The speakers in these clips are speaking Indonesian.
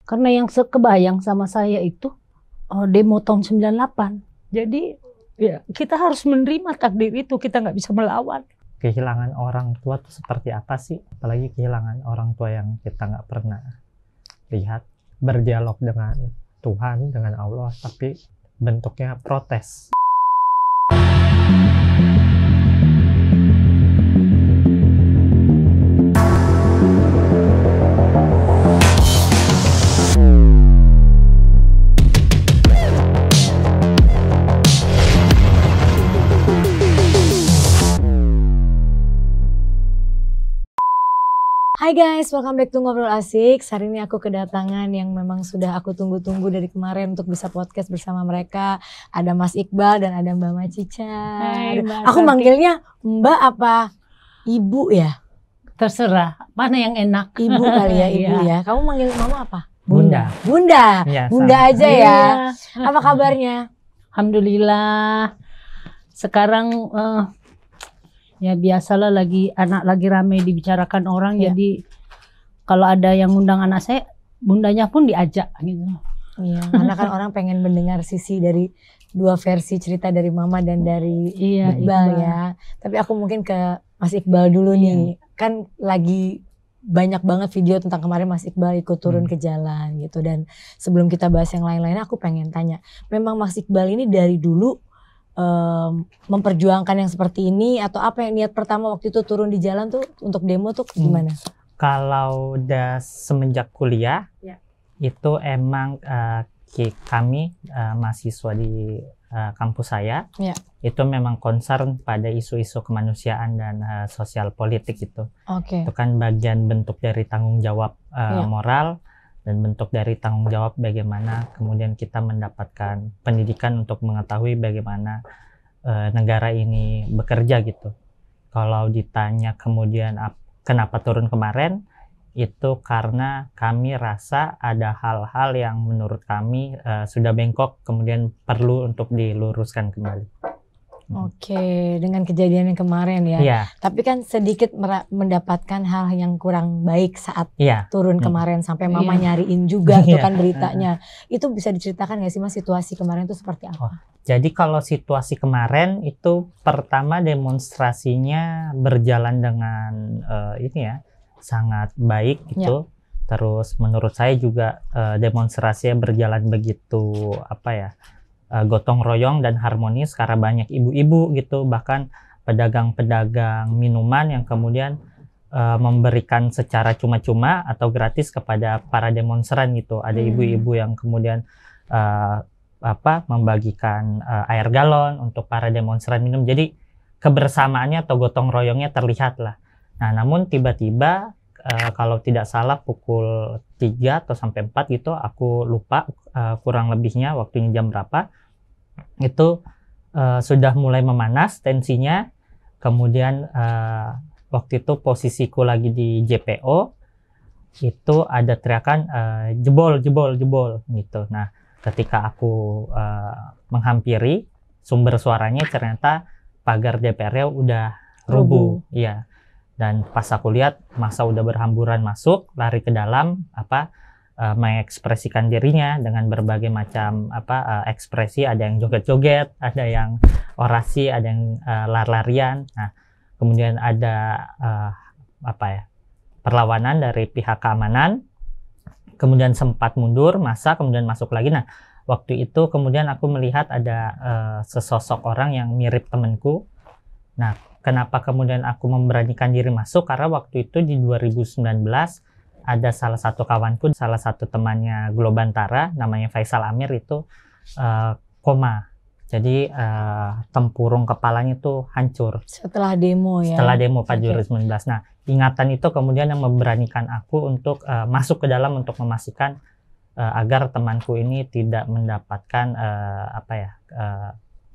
Karena yang kebayang sama saya itu demo tahun 98. Jadi ya kita harus menerima takdir itu, kita nggak bisa melawan. Kehilangan orang tua tuh seperti apa sih? Apalagi kehilangan orang tua yang kita nggak pernah lihat. Berdialog dengan Tuhan, dengan Allah, tapi bentuknya protes. Hai guys, welcome back to Ngobrol Asik. Hari ini aku kedatangan yang memang sudah aku tunggu-tunggu dari kemarin untuk bisa podcast bersama mereka. Ada Mas Iqbal dan ada Mbak Macica. Hai, Mbak Aku Santi. manggilnya Mbak apa Ibu ya? Terserah, mana yang enak. Ibu kali ya, Ibu Iya. ya. Kamu manggil Mama apa? Bunda. Bunda. Ya, Bunda sama. aja ya. Iya. Apa kabarnya? Alhamdulillah. Sekarang ya biasalah anak lagi ramai dibicarakan orang. Iya. Jadi kalau ada yang ngundang anak saya, bundanya pun diajak gitu. Iya, karena kan orang pengen mendengar sisi dari dua versi cerita dari Mama dan dari Iya, Iqbal Iqbal. ya. Tapi aku mungkin ke Mas Iqbal dulu nih. Kan lagi banyak banget video tentang kemarin Mas Iqbal ikut turun ke jalan gitu. Dan sebelum kita bahas yang lain-lainnya, aku pengen tanya. Memang Mas Iqbal ini dari dulu memperjuangkan yang seperti ini, atau apa yang niat pertama waktu itu turun di jalan tuh untuk demo tuh gimana? Kalau udah semenjak kuliah, Ya. itu emang kami mahasiswa di kampus saya, Ya. itu memang concern pada isu-isu kemanusiaan dan sosial politik itu. Oke. Itu kan bagian bentuk dari tanggung jawab Iya. moral dan bentuk dari tanggung jawab bagaimana kemudian kita mendapatkan pendidikan untuk mengetahui bagaimana negara ini bekerja gitu. Kalau ditanya kemudian kenapa turun kemarin, itu karena kami rasa ada hal-hal yang menurut kami sudah bengkok, kemudian perlu untuk diluruskan kembali. Oke, dengan kejadian yang kemarin ya. Iya, Tapi kan sedikit mendapatkan hal yang kurang baik saat iya. turun kemarin, sampai Mama Iya. nyariin juga tuh Iya. kan beritanya. Itu bisa diceritakan gak sih Mas, situasi kemarin itu seperti apa? Jadi kalau situasi kemarin itu pertama demonstrasinya berjalan dengan ini ya, sangat baik gitu. Terus menurut saya juga demonstrasinya berjalan begitu gotong royong dan harmonis karena banyak ibu-ibu gitu, bahkan pedagang-pedagang minuman yang kemudian memberikan secara cuma-cuma atau gratis kepada para demonstran gitu. Ada ibu-ibu yang kemudian membagikan air galon untuk para demonstran minum. Jadi kebersamaannya atau gotong royongnya terlihat lah. Nah, namun tiba-tiba kalau tidak salah pukul 3 atau sampai 4 gitu, aku lupa kurang lebihnya waktunya jam berapa, itu sudah mulai memanas tensinya. Kemudian waktu itu posisiku lagi di JPO, itu ada teriakan jebol gitu. Nah, ketika aku menghampiri sumber suaranya, ternyata pagar DPR-nya udah rubuh. Iya. Dan pas aku lihat massa udah berhamburan masuk, lari ke dalam, mengekspresikan dirinya dengan berbagai macam ekspresi. Ada yang joget-joget, ada yang orasi, ada yang lari-larian. Nah, kemudian ada perlawanan dari pihak keamanan. Kemudian sempat mundur massa, kemudian masuk lagi. Nah, waktu itu kemudian aku melihat ada sesosok orang yang mirip temanku. Nah, kenapa kemudian aku memberanikan diri masuk? Karena waktu itu di 2019 ada salah satu kawanku, salah satu temannya Globantara, namanya Faisal Amir, itu koma. Jadi tempurung kepalanya itu hancur. Setelah demo ya? Setelah demo 2019. Nah, ingatan itu kemudian yang memberanikan aku untuk masuk ke dalam untuk memastikan agar temanku ini tidak mendapatkan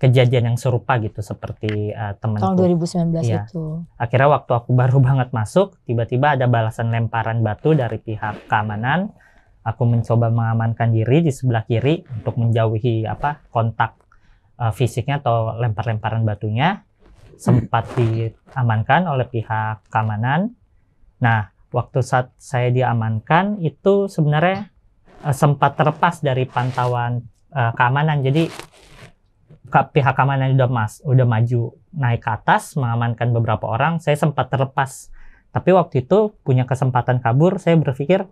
kejadian yang serupa gitu seperti temanku. Tahun 2019 Iya. itu. Akhirnya waktu aku baru banget masuk, tiba-tiba ada balasan lemparan batu dari pihak keamanan. Aku mencoba mengamankan diri di sebelah kiri untuk menjauhi kontak fisiknya atau lempar-lemparan batunya. Sempat diamankan oleh pihak keamanan. Nah, waktu saat saya diamankan itu sebenarnya sempat terlepas dari pantauan keamanan. Jadi pihak keamanan udah maju naik ke atas mengamankan beberapa orang. Saya sempat terlepas, tapi waktu itu punya kesempatan kabur. Saya berpikir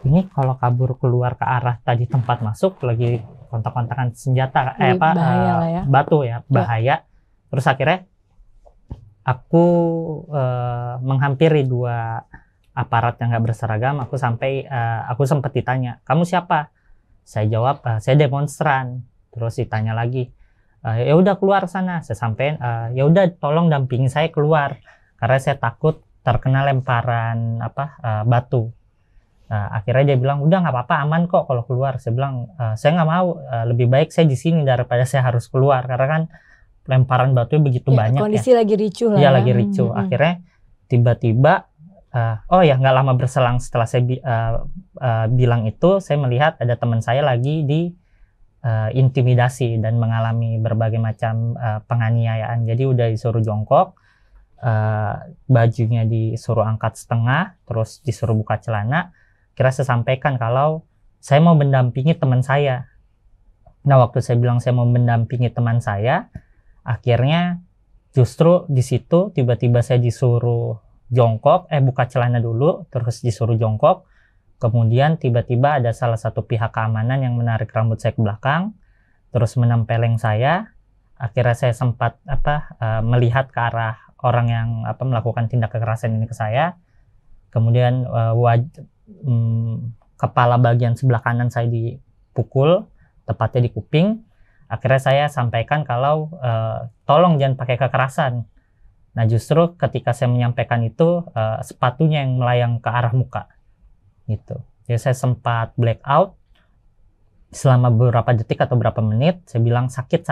ini kalau kabur keluar ke arah tadi tempat masuk lagi kontak-kontakan senjata batu ya, bahaya. Terus akhirnya aku menghampiri 2 aparat yang nggak berseragam. Aku sempat ditanya, kamu siapa? Saya jawab, saya demonstran. Terus ditanya lagi, ya udah keluar sana. Saya sampein, ya udah tolong dampingi saya keluar karena saya takut terkena lemparan batu. Akhirnya dia bilang, udah nggak apa-apa, aman kok kalau keluar. Saya bilang, saya nggak mau, lebih baik saya di sini daripada saya harus keluar karena kan lemparan batu begitu banyak. Kondisi lagi ricuh lah. Iya, lagi ricuh. Akhirnya tiba-tiba nggak lama berselang setelah saya bilang itu, saya melihat ada teman saya lagi di intimidasi dan mengalami berbagai macam penganiayaan. Jadi udah disuruh jongkok, bajunya disuruh angkat setengah, terus disuruh buka celana. Kira saya sampaikan kalau saya mau mendampingi teman saya. Nah, waktu saya bilang saya mau mendampingi teman saya, akhirnya justru di situ tiba-tiba saya disuruh jongkok, buka celana dulu, terus disuruh jongkok. Kemudian tiba-tiba ada salah satu pihak keamanan yang menarik rambut saya ke belakang, terus menempeleng saya. Akhirnya saya sempat melihat ke arah orang yang melakukan tindak kekerasan ini ke saya. Kemudian kepala bagian sebelah kanan saya dipukul, tepatnya di kuping. Akhirnya saya sampaikan kalau tolong jangan pakai kekerasan. Nah, justru ketika saya menyampaikan itu, sepatunya yang melayang ke arah muka. Gitu. Jadi saya sempat black out selama beberapa detik atau berapa menit. Saya bilang sakit.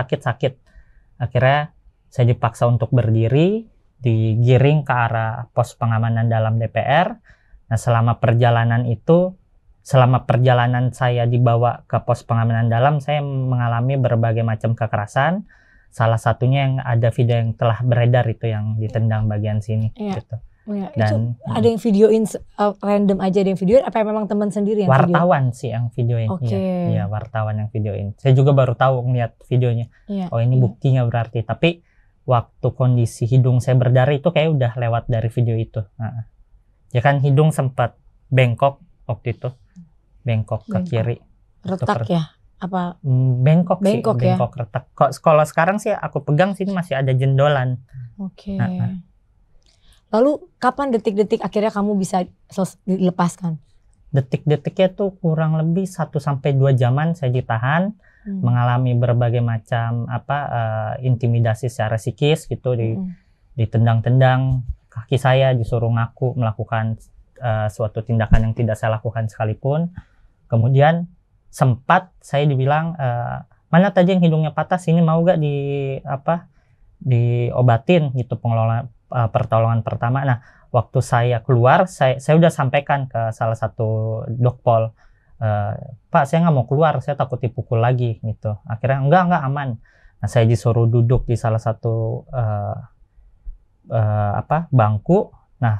Akhirnya saya dipaksa untuk berdiri, digiring ke arah pos pengamanan dalam DPR. Nah, selama perjalanan saya dibawa ke pos pengamanan dalam, saya mengalami berbagai macam kekerasan. Salah satunya yang ada video yang telah beredar itu yang ditendang bagian sini. Gitu. Ya, dan itu ada yang videoin random aja, ada yang videoin apa memang teman sendiri yang wartawan sih yang videoin. Iya, wartawan yang videoin. Saya juga baru tahu ngeliat videonya. Oh, ini buktinya berarti. Tapi waktu kondisi hidung saya berdarah itu kayak udah lewat dari video itu. Ya kan hidung sempat bengkok waktu itu. Bengkok ke kiri. Retak ya? Apa? Bengkok retak. Kalau sekarang sih aku pegang sini masih ada jendolan. Lalu kapan detik-detik akhirnya kamu bisa dilepaskan? Detik-detiknya tuh kurang lebih 1-2 jaman saya ditahan, mengalami berbagai macam intimidasi secara psikis gitu, ditendang-tendang, kaki saya disuruh ngaku melakukan suatu tindakan yang tidak saya lakukan sekalipun. Kemudian sempat saya dibilang, mana tadi yang hidungnya patah, sini mau gak diobatin gitu, pertolongan pertama. Nah, waktu saya keluar, saya udah sampaikan ke salah satu dokpol, Pak, saya nggak mau keluar, saya takut dipukul lagi gitu. Akhirnya enggak aman. Nah, saya disuruh duduk di salah satu bangku. Nah,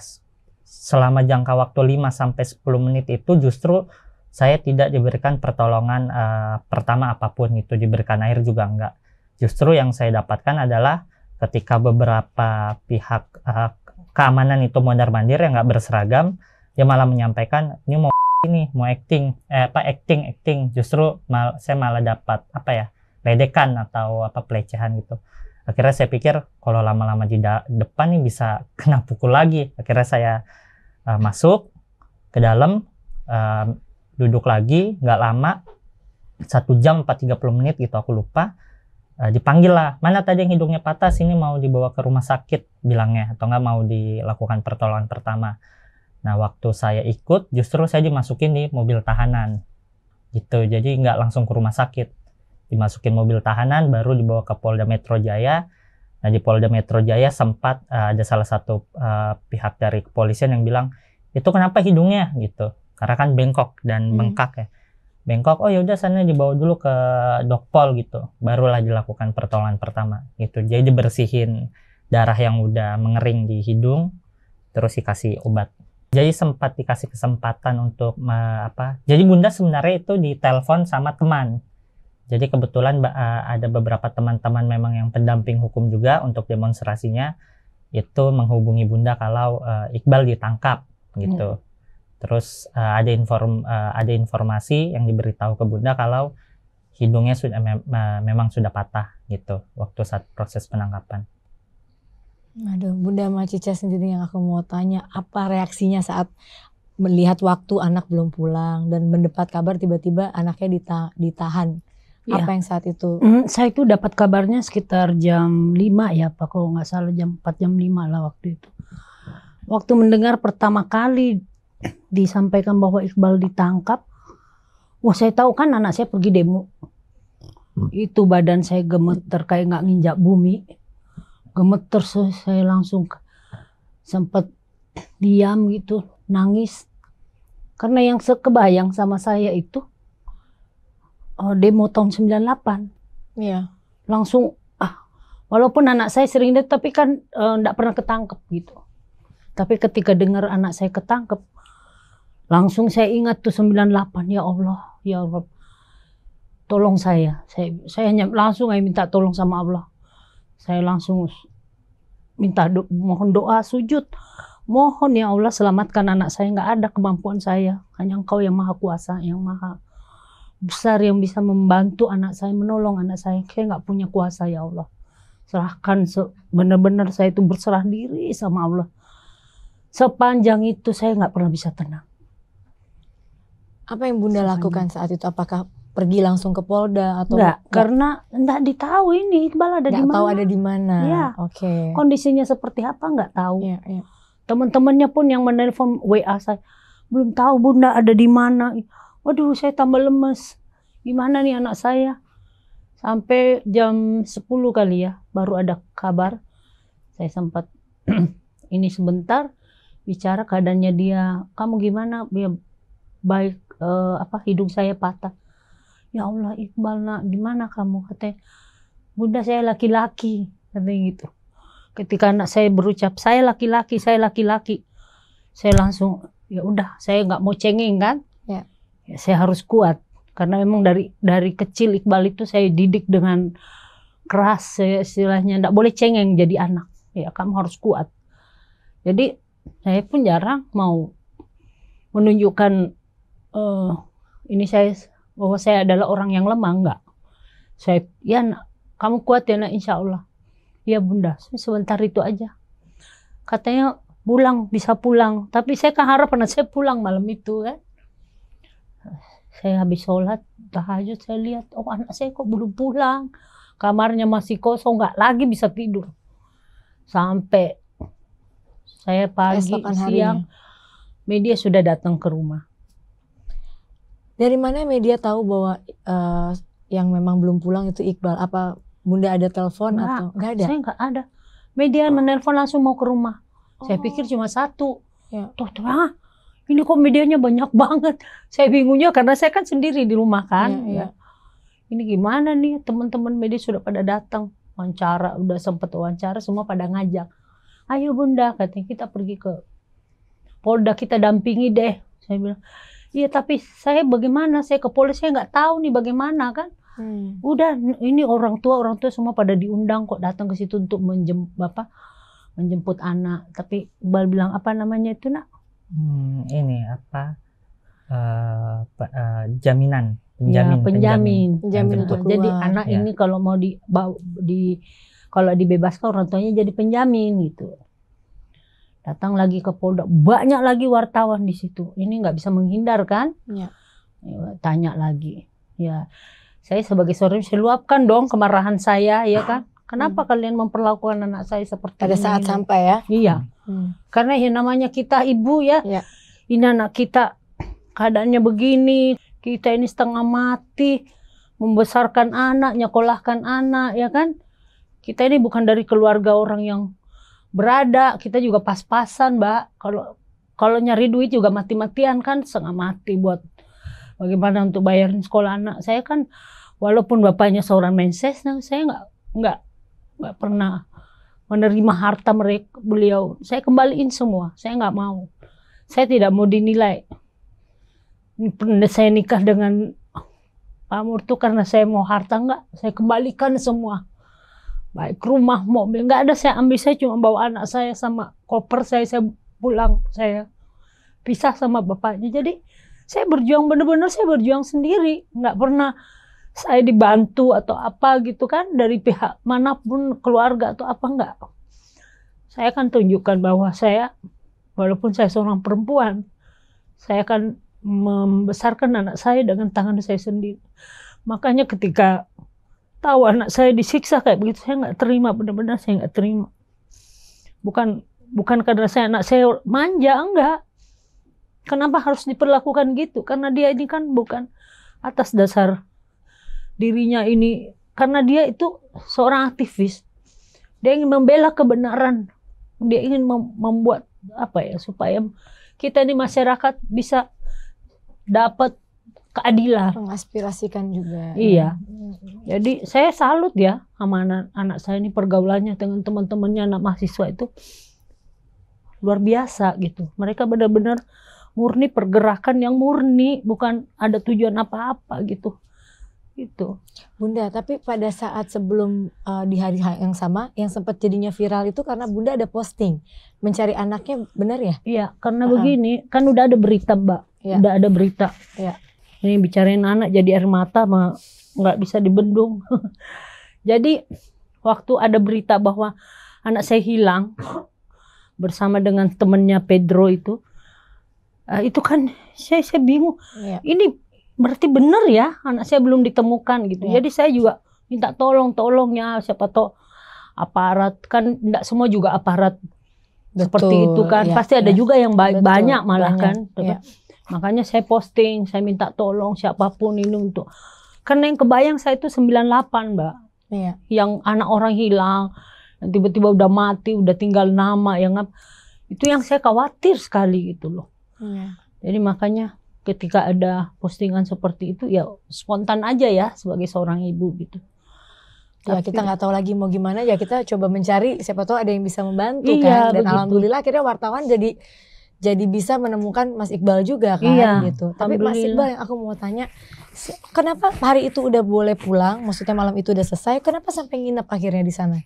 selama jangka waktu 5-10 menit itu justru saya tidak diberikan pertolongan pertama apapun, itu diberikan air juga enggak. Justru yang saya dapatkan adalah ketika beberapa pihak keamanan itu mondar-mandir yang nggak berseragam, dia malah menyampaikan ini mau acting. Justru saya malah dapat ledekan atau pelecehan gitu. Akhirnya saya pikir kalau lama-lama di depan nih bisa kena pukul lagi. Akhirnya saya masuk ke dalam, duduk lagi, nggak lama, 1 jam 30 menit gitu aku lupa. Dipanggil lah, mana tadi yang hidungnya patah, sini mau dibawa ke rumah sakit bilangnya, atau nggak mau dilakukan pertolongan pertama. Nah, waktu saya ikut justru saya dimasukin di mobil tahanan gitu, jadi nggak langsung ke rumah sakit, dimasukin mobil tahanan baru dibawa ke Polda Metro Jaya. Nah, di Polda Metro Jaya sempat ada salah satu pihak dari kepolisian yang bilang, itu kenapa hidungnya gitu, karena kan bengkok dan bengkak ya. Bengkok, oh ya udah sana dibawa dulu ke dokpol gitu, barulah dilakukan pertolongan pertama gitu. Jadi dibersihin darah yang udah mengering di hidung, terus dikasih obat. Jadi sempat dikasih kesempatan untuk Jadi Bunda sebenarnya itu ditelepon sama teman. Jadi kebetulan ada beberapa teman-teman memang yang pendamping hukum juga untuk demonstrasinya, itu menghubungi Bunda kalau Iqbal ditangkap gitu. Terus ada informasi yang diberitahu ke Bunda kalau hidungnya sudah memang sudah patah gitu waktu saat proses penangkapan. Aduh, Bunda sama Cica sendiri yang aku mau tanya, apa reaksinya saat melihat waktu anak belum pulang dan mendapat kabar tiba-tiba anaknya ditahan? Ya. Apa yang saat itu? Saya itu dapat kabarnya sekitar jam 5 ya Pak, kalau nggak salah jam 4 jam 5 lah waktu itu. Waktu mendengar pertama kali disampaikan bahwa Iqbal ditangkap, wah saya tahu kan anak saya pergi demo. Itu badan saya gemeter kayak nggak nginjak bumi. Gemeter, saya langsung sempat diam gitu, nangis. Karena yang kebayang sama saya itu demo tahun 98. Iya. Langsung walaupun anak saya sering demo tapi kan enggak pernah ketangkep gitu. Tapi ketika dengar anak saya ketangkep, langsung saya ingat tuh 98, ya Allah, ya Allah. Tolong saya hanya langsung minta tolong sama Allah. Saya langsung minta mohon doa, sujud. Mohon ya Allah selamatkan anak saya, nggak ada kemampuan saya. Hanya Engkau yang maha kuasa, yang maha besar yang bisa membantu anak saya, menolong anak saya. Saya nggak punya kuasa ya Allah. Serahkan benar-benar saya itu berserah diri sama Allah. Sepanjang itu saya nggak pernah bisa tenang. Apa yang Bunda lakukan saat itu? Apakah pergi langsung ke Polda atau enggak? Karena enggak ditahu ini Iqbal ada di mana. Tahu ada di mana. Ya. Oke. Kondisinya seperti apa enggak tahu. Ya, ya. Teman-temannya pun yang menelpon WA saya, belum tahu Bunda ada di mana. Waduh, saya tambah lemes. Gimana nih anak saya? Sampai jam 10 kali ya baru ada kabar. Saya sempat ini sebentar bicara keadaannya dia. Kamu gimana? Dia baik, hidung saya patah. Ya Allah Iqbal nak, gimana kamu? Katanya, Bunda saya laki-laki, katanya gitu. Ketika anak saya berucap saya laki-laki, saya langsung ya udah, saya nggak mau cengeng kan? Ya. Ya, saya harus kuat karena memang dari kecil Iqbal itu saya didik dengan keras, istilahnya nggak boleh cengeng jadi anak. Ya kamu harus kuat. Jadi saya pun jarang mau menunjukkan ini saya bahwa saya adalah orang yang lemah, enggak. Saya, ya nak, kamu kuat ya nak, insya Allah. Ya Bunda, sebentar itu aja. Katanya pulang, bisa pulang. Tapi saya kan harap saya pulang malam itu kan. Saya habis sholat, tahajud, saya lihat, oh anak saya kok belum pulang. Kamarnya masih kosong, enggak lagi bisa tidur. Sampai saya pagi, siang, media sudah datang ke rumah. Dari mana media tahu bahwa yang memang belum pulang itu Iqbal? Apa Bunda ada telepon atau nggak ada? Saya nggak ada. Media menelpon langsung mau ke rumah. Saya pikir cuma satu. Ya. Ini kok medianya banyak banget. Saya bingungnya karena saya kan sendiri di rumah kan. Ya. Ini gimana nih, teman-teman media sudah pada datang. Wawancara, udah sempet wawancara, semua pada ngajak. Ayo Bunda, katanya kita pergi ke Polda, kita dampingi deh. Saya bilang, iya tapi saya bagaimana, saya ke polisi saya nggak tahu nih bagaimana kan. Udah ini orang tua semua pada diundang kok datang ke situ untuk menjemput anak. Tapi Iqbal bilang apa namanya itu nak? Ini apa? Jaminan. Penjamin untuk keluar. Jadi anak ini kalau mau kalau dibebaskan orang tuanya jadi penjamin gitu. Datang lagi ke Polda, banyak lagi wartawan di situ. Ini nggak bisa menghindar kan? Ya. Tanya lagi. Ya, saya sebagai seorang saya luapkan dong kemarahan saya, ya kan? Kenapa kalian memperlakukan anak saya seperti pada ini? saat sampai ya? Iya. Karena yang namanya kita ibu ya. Ini anak kita keadaannya begini, kita ini setengah mati, membesarkan anak, nyekolahkan anak, ya kan? Kita ini bukan dari keluarga orang yang berada, kita juga pas-pasan, Mbak. Kalau nyari duit juga mati-matian kan, setengah mati buat bagaimana untuk bayarin sekolah anak. Saya kan walaupun bapaknya seorang Menses, saya nggak pernah menerima harta beliau. Saya kembaliin semua, saya nggak mau. saya tidak mau dinilai. Saya nikah dengan Pak Murtu karena saya mau harta, enggak. Saya kembalikan semua. Baik rumah, mobil, enggak ada saya ambil. Saya cuma bawa anak saya sama koper saya pulang. Saya pisah sama bapaknya. Jadi saya berjuang, benar-benar saya berjuang sendiri. Enggak pernah saya dibantu atau apa gitu kan dari pihak manapun, keluarga atau apa, enggak. Saya akan tunjukkan bahwa saya, walaupun saya seorang perempuan, saya akan membesarkan anak saya dengan tangan saya sendiri. Makanya ketika tahu anak saya disiksa kayak begitu, saya nggak terima, benar-benar saya nggak terima. Bukan karena anak saya manja, enggak. Kenapa harus diperlakukan gitu? Karena dia ini kan bukan atas dasar dirinya ini, karena dia itu seorang aktivis. Dia ingin membela kebenaran. Dia ingin membuat apa ya, supaya kita di masyarakat bisa dapat keadilan. Mengaspirasikan juga. Iya. Jadi saya salut ya sama anak saya ini, pergaulannya dengan teman-temannya anak mahasiswa itu luar biasa gitu. Mereka benar-benar murni pergerakan yang murni, bukan ada tujuan apa-apa gitu. Gitu. Bunda, tapi pada saat sebelum di hari yang sama yang sempat jadinya viral itu karena Bunda ada posting mencari anaknya, benar ya? Iya, karena begini, kan udah ada berita, Mbak. Ya. Udah ada berita. Ya. Ini bicarain anak jadi air mata mah nggak bisa dibendung. Jadi waktu ada berita bahwa anak saya hilang bersama dengan temennya Pedro itu kan saya bingung. Ya. Ini berarti benar ya anak saya belum ditemukan gitu. Ya. Jadi saya juga minta tolong ya, siapa tahu aparat, kan enggak semua juga aparat. Betul, seperti itu kan. Ya, pasti ada juga yang banyak malah kan. Ya. Makanya saya posting, saya minta tolong siapapun ini untuk, karena yang kebayang saya itu 98, Mbak. Ya. Yang anak orang hilang, tiba-tiba udah mati, udah tinggal nama, itu yang saya khawatir sekali gitu loh. Ya. Jadi makanya ketika ada postingan seperti itu ya spontan aja ya sebagai seorang ibu gitu. Ya, kita nggak tahu lagi mau gimana, ya kita coba mencari, siapa tahu ada yang bisa membantu kan. Dan begitu. Alhamdulillah akhirnya wartawan jadi bisa menemukan Mas Iqbal juga kan gitu. Tapi Mas Iqbal, yang aku mau tanya, kenapa hari itu udah boleh pulang? Maksudnya malam itu udah selesai, kenapa sampai nginep akhirnya di sana?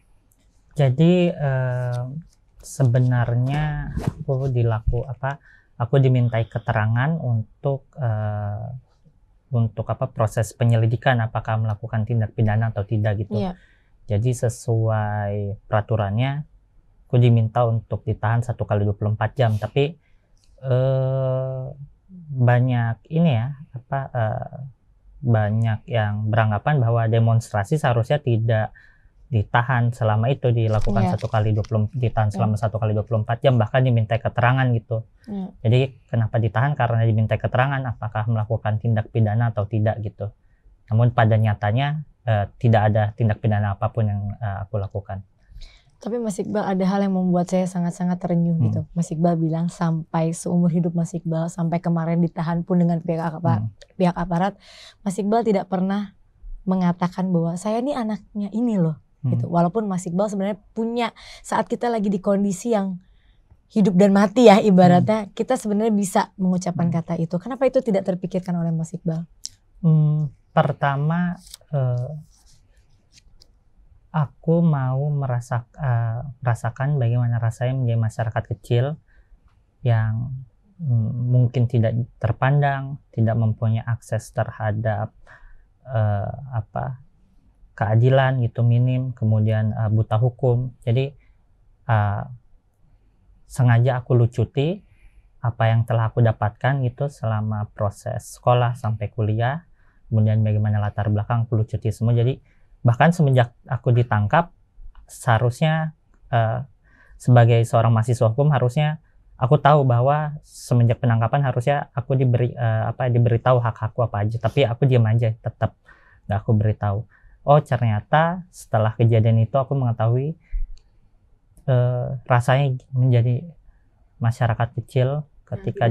Jadi sebenarnya aku dimintai keterangan untuk proses penyelidikan apakah melakukan tindak pidana atau tidak gitu. Yeah. Jadi sesuai peraturannya aku diminta untuk ditahan 1 kali 24 jam, tapi banyak banyak yang beranggapan bahwa demonstrasi seharusnya tidak ditahan selama itu, dilakukan 1 kali 20, ditahan selama 1 kali 24 jam, bahkan dimintai keterangan gitu. Jadi kenapa ditahan? Karena dimintai keterangan apakah melakukan tindak pidana atau tidak gitu. Namun pada nyatanya tidak ada tindak pidana apapun yang aku lakukan. Tapi Mas Iqbal, ada hal yang membuat saya sangat-sangat terenyuh gitu. Mas Iqbal bilang sampai seumur hidup Mas Iqbal, sampai kemarin ditahan pun dengan pihak aparat, Mas Iqbal tidak pernah mengatakan bahwa saya ini anaknya ini loh. Gitu. Walaupun Mas Iqbal sebenarnya punya, saat kita lagi di kondisi yang hidup dan mati ya ibaratnya, kita sebenarnya bisa mengucapkan kata itu. Kenapa itu tidak terpikirkan oleh Mas Iqbal? Pertama, aku mau merasakan bagaimana rasanya menjadi masyarakat kecil yang mungkin tidak terpandang, tidak mempunyai akses terhadap keadilan gitu, minim, kemudian buta hukum. Jadi sengaja aku lucuti apa yang telah aku dapatkan gitu selama proses sekolah sampai kuliah, kemudian bagaimana latar belakang aku lucuti semua. Jadi bahkan semenjak aku ditangkap, seharusnya sebagai seorang mahasiswa hukum harusnya aku tahu bahwa semenjak penangkapan harusnya aku diberitahu hak-hakku apa aja, tapi aku diam aja, tetap nggak aku beritahu. Oh ternyata setelah kejadian itu aku mengetahui rasanya menjadi masyarakat kecil ketika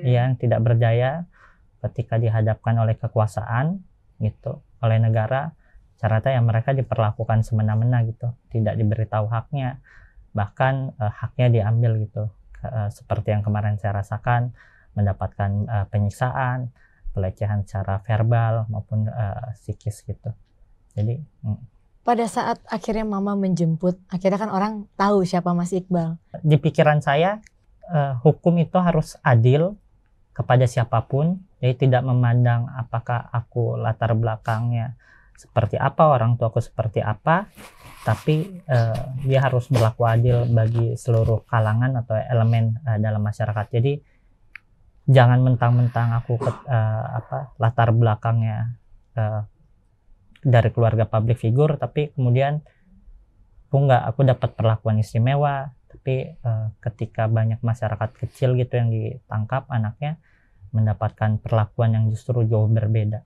yang tidak berdaya, ketika dihadapkan oleh kekuasaan gitu, oleh negara, ternyata yang mereka diperlakukan semena-mena gitu, tidak diberitahu haknya, bahkan haknya diambil gitu. seperti yang kemarin saya rasakan, mendapatkan penyiksaan, pelecehan secara verbal maupun psikis gitu. Jadi pada saat akhirnya mama menjemput, akhirnya kan orang tahu siapa Mas Iqbal. di pikiran saya hukum itu harus adil kepada siapapun, jadi tidak memandang apakah aku latar belakangnya seperti apa, orang tuaku seperti apa, tapi dia harus berlaku adil bagi seluruh kalangan atau elemen dalam masyarakat. Jadi jangan mentang-mentang aku latar belakangnya dari keluarga public figure, tapi kemudian aku dapat perlakuan istimewa. Tapi ketika banyak masyarakat kecil gitu yang ditangkap anaknya mendapatkan perlakuan yang justru jauh berbeda.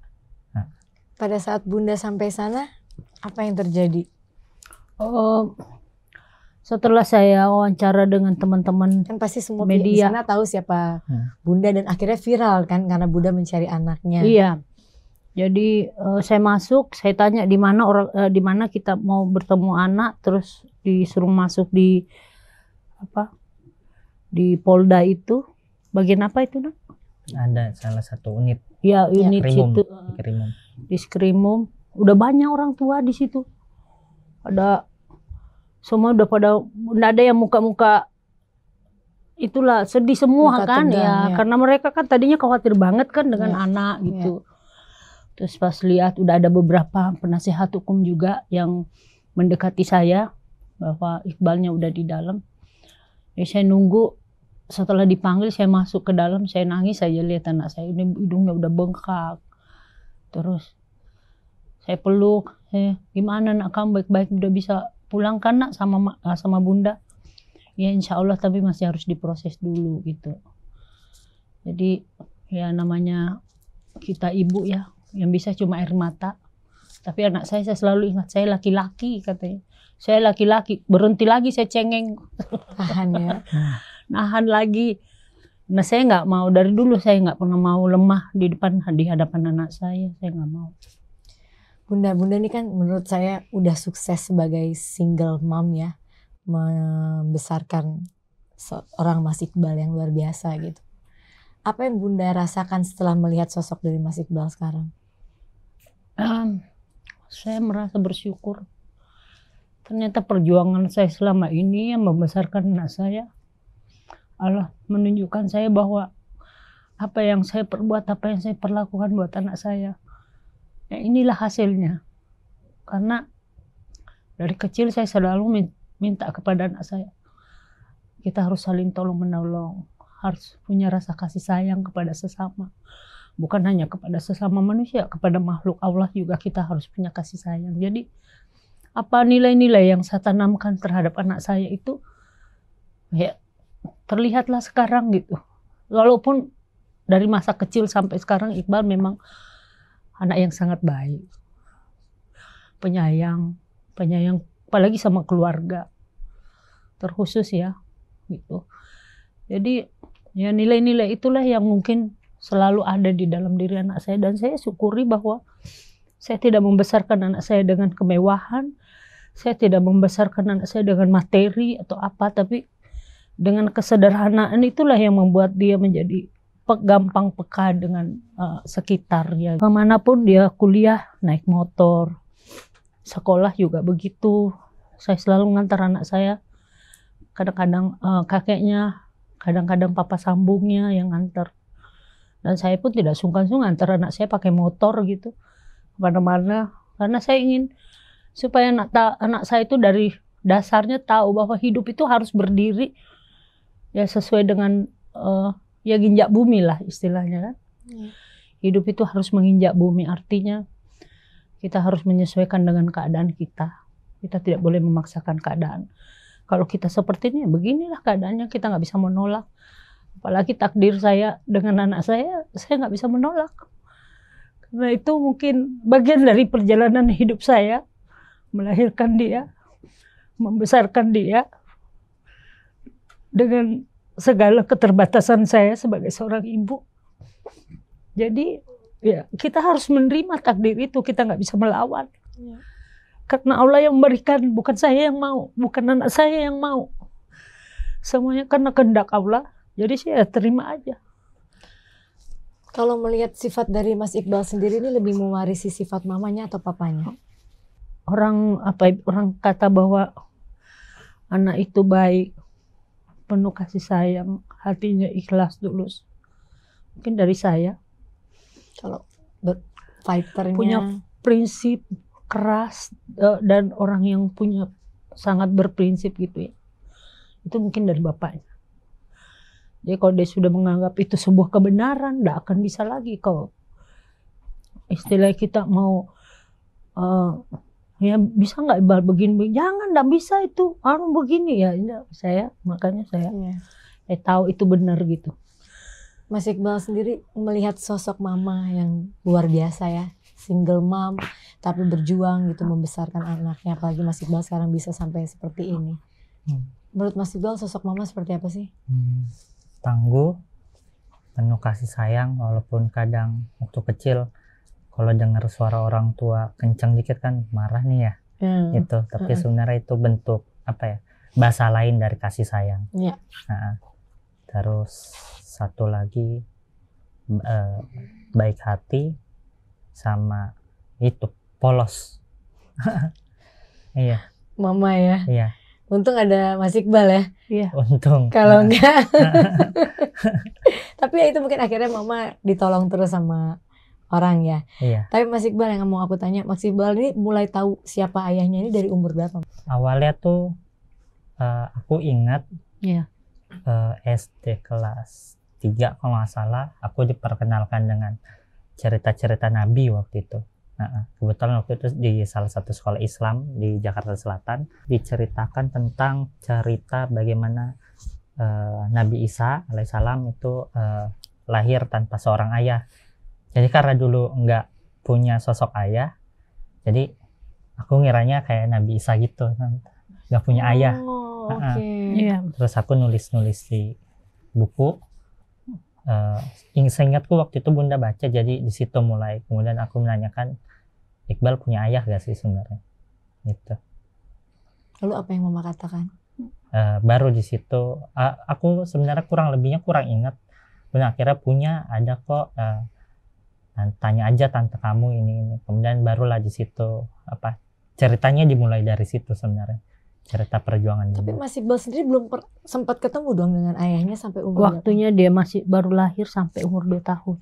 Nah, pada saat Bunda sampai sana, apa yang terjadi? Setelah saya wawancara dengan teman-teman, Kan pasti semua media di sana tahu siapa Bunda dan akhirnya viral kan karena Bunda mencari anaknya. Iya. Jadi saya masuk, saya tanya di mana kita mau bertemu anak, terus disuruh masuk di Polda itu. Bagian apa itu, Nak? ada salah satu unit. Ya, unit Krimum, situ. Krimum. Di Skrimum. Udah banyak orang tua di situ. Semua udah pada, nggak ada yang muka-muka itulah sedih semua Muka kan tegang, ya, karena mereka kan tadinya khawatir banget kan dengan Ya. anak gitu. Terus pas lihat udah ada beberapa penasihat hukum juga yang mendekati saya bahwa Iqbalnya udah di dalam. Ya, saya nunggu, setelah dipanggil saya masuk ke dalam, saya nangis saja lihat anak saya, ini hidungnya udah bengkak. Terus saya peluk, gimana nak, kamu baik-baik, udah bisa pulang kan nak sama Bunda? Ya insya Allah, tapi masih harus diproses dulu gitu. Jadi ya namanya kita ibu ya, yang bisa cuma air mata. Tapi anak saya selalu ingat, saya laki-laki katanya. Saya laki-laki, berhenti lagi saya cengeng. Tahan ya. Nahan lagi. Nah saya nggak mau, dari dulu saya nggak pernah mau lemah di hadapan anak saya nggak mau. Bunda ini kan menurut saya udah sukses sebagai single mom ya, membesarkan seorang Mas Iqbal yang luar biasa gitu. Apa yang Bunda rasakan setelah melihat sosok dari Mas Iqbal sekarang? Saya merasa bersyukur. Ternyata perjuangan saya selama ini yang membesarkan anak saya, Allah menunjukkan saya bahwa apa yang saya perbuat, apa yang saya perlakukan buat anak saya, ya inilah hasilnya. Karena dari kecil saya selalu minta kepada anak saya, kita harus saling tolong menolong, harus punya rasa kasih sayang kepada sesama. Bukan hanya kepada sesama manusia, kepada makhluk Allah juga kita harus punya kasih sayang. Jadi apa nilai-nilai yang saya tanamkan terhadap anak saya itu ya terlihatlah sekarang gitu. Walaupun dari masa kecil sampai sekarang Iqbal memang anak yang sangat baik, penyayang apalagi sama keluarga, terkhusus ya gitu. Jadi ya nilai-nilai itulah yang mungkin selalu ada di dalam diri anak saya, dan saya syukuri bahwa saya tidak membesarkan anak saya dengan kemewahan, saya tidak membesarkan anak saya dengan materi atau apa, tapi dengan kesederhanaan itulah yang membuat dia menjadi gampang peka dengan sekitarnya. Kemanapun dia kuliah naik motor, sekolah juga begitu. Saya selalu mengantar anak saya, kadang-kadang kakeknya, kadang-kadang papa sambungnya yang antar. Dan saya pun tidak sungkan-sungkan antar anak saya pakai motor gitu kemana-mana, karena saya ingin supaya anak saya itu dari dasarnya tahu bahwa hidup itu harus berdiri ya sesuai dengan ya ginjak bumi lah istilahnya kan. Hidup itu harus menginjak bumi, artinya kita harus menyesuaikan dengan keadaan kita. Kita tidak boleh memaksakan keadaan. Kalau kita seperti ini, beginilah keadaannya, kita nggak bisa menolak. Apalagi takdir saya dengan anak saya nggak bisa menolak. Karena itu mungkin bagian dari perjalanan hidup saya, melahirkan dia, membesarkan dia, dengan segala keterbatasan saya sebagai seorang ibu. Jadi ya kita harus menerima takdir itu, kita nggak bisa melawan. Karena Allah yang memberikan, bukan saya yang mau, bukan anak saya yang mau. semuanya karena kehendak Allah. Jadi saya terima aja. Kalau melihat sifat dari Mas Iqbal sendiri ini lebih mewarisi sifat mamanya atau papanya? Orang kata bahwa anak itu baik, penuh kasih sayang, hatinya ikhlas, tulus. Mungkin dari saya. Kalau fighternya Punya prinsip keras dan orang yang punya sangat berprinsip gitu ya. Itu mungkin dari bapaknya. Jadi kalau dia sudah menganggap itu sebuah kebenaran, tidak akan bisa lagi kalau istilah kita mau ya bisa nggak Iqbal begini, jangan, tidak bisa itu harus begini ya. Makanya saya tahu itu benar gitu. Mas Iqbal sendiri melihat sosok mama yang luar biasa ya, single mom tapi berjuang gitu membesarkan anaknya, apalagi Mas Iqbal sekarang bisa sampai seperti ini. Menurut Mas Iqbal sosok mama seperti apa sih? Tangguh, penuh kasih sayang, walaupun kadang waktu kecil kalau dengar suara orang tua kencang dikit kan marah nih ya, gitu. Tapi sebenarnya itu bentuk apa ya, bahasa lain dari kasih sayang. Nah, terus satu lagi baik hati sama itu polos. Iya. Mama ya. Iya. Untung ada Mas Iqbal ya. Iya. Untung. Kalau enggak. Tapi ya itu mungkin akhirnya mama ditolong terus sama orang ya. Iya. Tapi Mas Iqbal yang mau aku tanya, Mas Iqbal ini mulai tahu siapa ayahnya ini dari umur berapa? Awalnya tuh aku ingat SD kelas 3 kalau nggak salah, aku diperkenalkan dengan cerita-cerita Nabi waktu itu. Nah, kebetulan waktu itu di salah satu sekolah Islam di Jakarta Selatan diceritakan tentang cerita bagaimana Nabi Isa alaihissalam itu lahir tanpa seorang ayah. Jadi karena dulu nggak punya sosok ayah, jadi aku ngiranya kayak Nabi Isa gitu, nggak punya ayah. Terus aku nulis-nulis di buku. Seingatku waktu itu Bunda baca, jadi di situ mulai. Kemudian aku menanyakan, Iqbal punya ayah gak sih sebenarnya? Gitu. Lalu apa yang mama katakan? Baru di situ aku sebenarnya kurang ingat. Kemudian akhirnya punya, ada kok. Tanya aja tante kamu ini. Kemudian barulah di situ apa ceritanya dimulai dari situ sebenarnya. Cerita perjuangan. Tapi Mas Iqbal sendiri belum sempat ketemu dong dengan ayahnya sampai umur waktunya dia masih baru lahir sampai umur 2 tahun.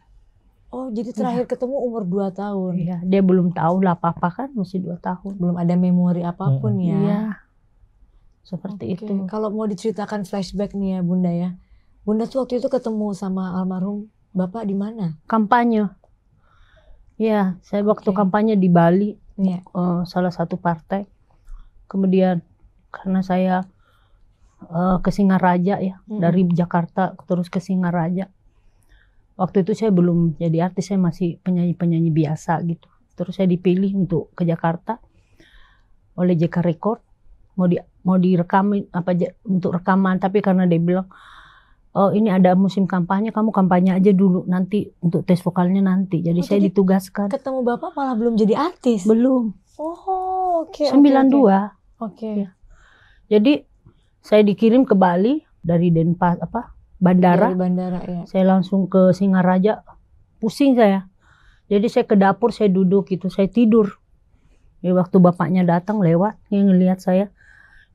Oh, jadi terakhir ketemu umur 2 tahun. Iya, dia belum tahu lah apa-apa kan, masih 2 tahun. Belum ada memori apapun ya. Iya. Seperti itu. Kalau mau diceritakan flashback nih ya Bunda ya. Bunda tuh waktu itu ketemu sama almarhum Bapak di mana? Kampanye. Iya, saya waktu kampanye di Bali. Iya. Salah satu partai. Kemudian karena saya ke Singaraja ya, dari Jakarta terus ke Singaraja. Waktu itu saya belum jadi artis, saya masih penyanyi-penyanyi biasa gitu. Terus saya dipilih untuk ke Jakarta oleh JK Record, mau direkamin untuk rekaman, tapi karena dia bilang, oh ini ada musim kampanye, kamu kampanye aja dulu, nanti untuk tes vokalnya nanti. Jadi saya ditugaskan. Ketemu Bapak malah belum jadi artis? Belum. Oh, oke. 92. Oke. Jadi saya dikirim ke Bali dari bandara. Dari bandara ya. Saya langsung ke Singaraja, pusing saya. Jadi saya ke dapur, saya duduk gitu, saya tidur. Ya, waktu bapaknya datang lewat, dia ngelihat saya,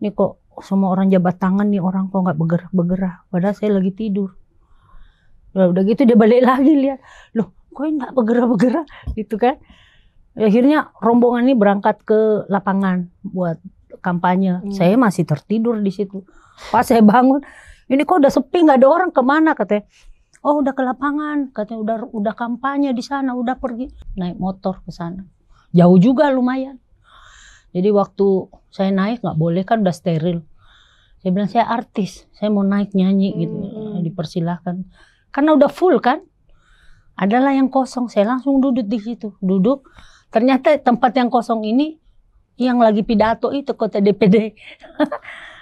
ini kok semua orang jabat tangan nih, orang kok nggak bergerak-bergerak, padahal saya lagi tidur. Udah gitu dia balik lagi lihat, loh kok nggak bergerak-bergerak gitu kan. Akhirnya rombongan ini berangkat ke lapangan buat kampanye. Saya masih tertidur di situ. Pas saya bangun, ini kok udah sepi, nggak ada orang, kemana katanya? Oh udah ke lapangan, katanya udah kampanye di sana, udah pergi naik motor ke sana. Jauh juga lumayan. Jadi waktu saya naik nggak boleh kan, udah steril. Saya bilang saya artis, saya mau naik nyanyi gitu, dipersilahkan. Karena udah full kan, adalah yang kosong. Saya langsung duduk di situ, duduk. Ternyata tempat yang kosong ini yang lagi pidato itu kota DPD.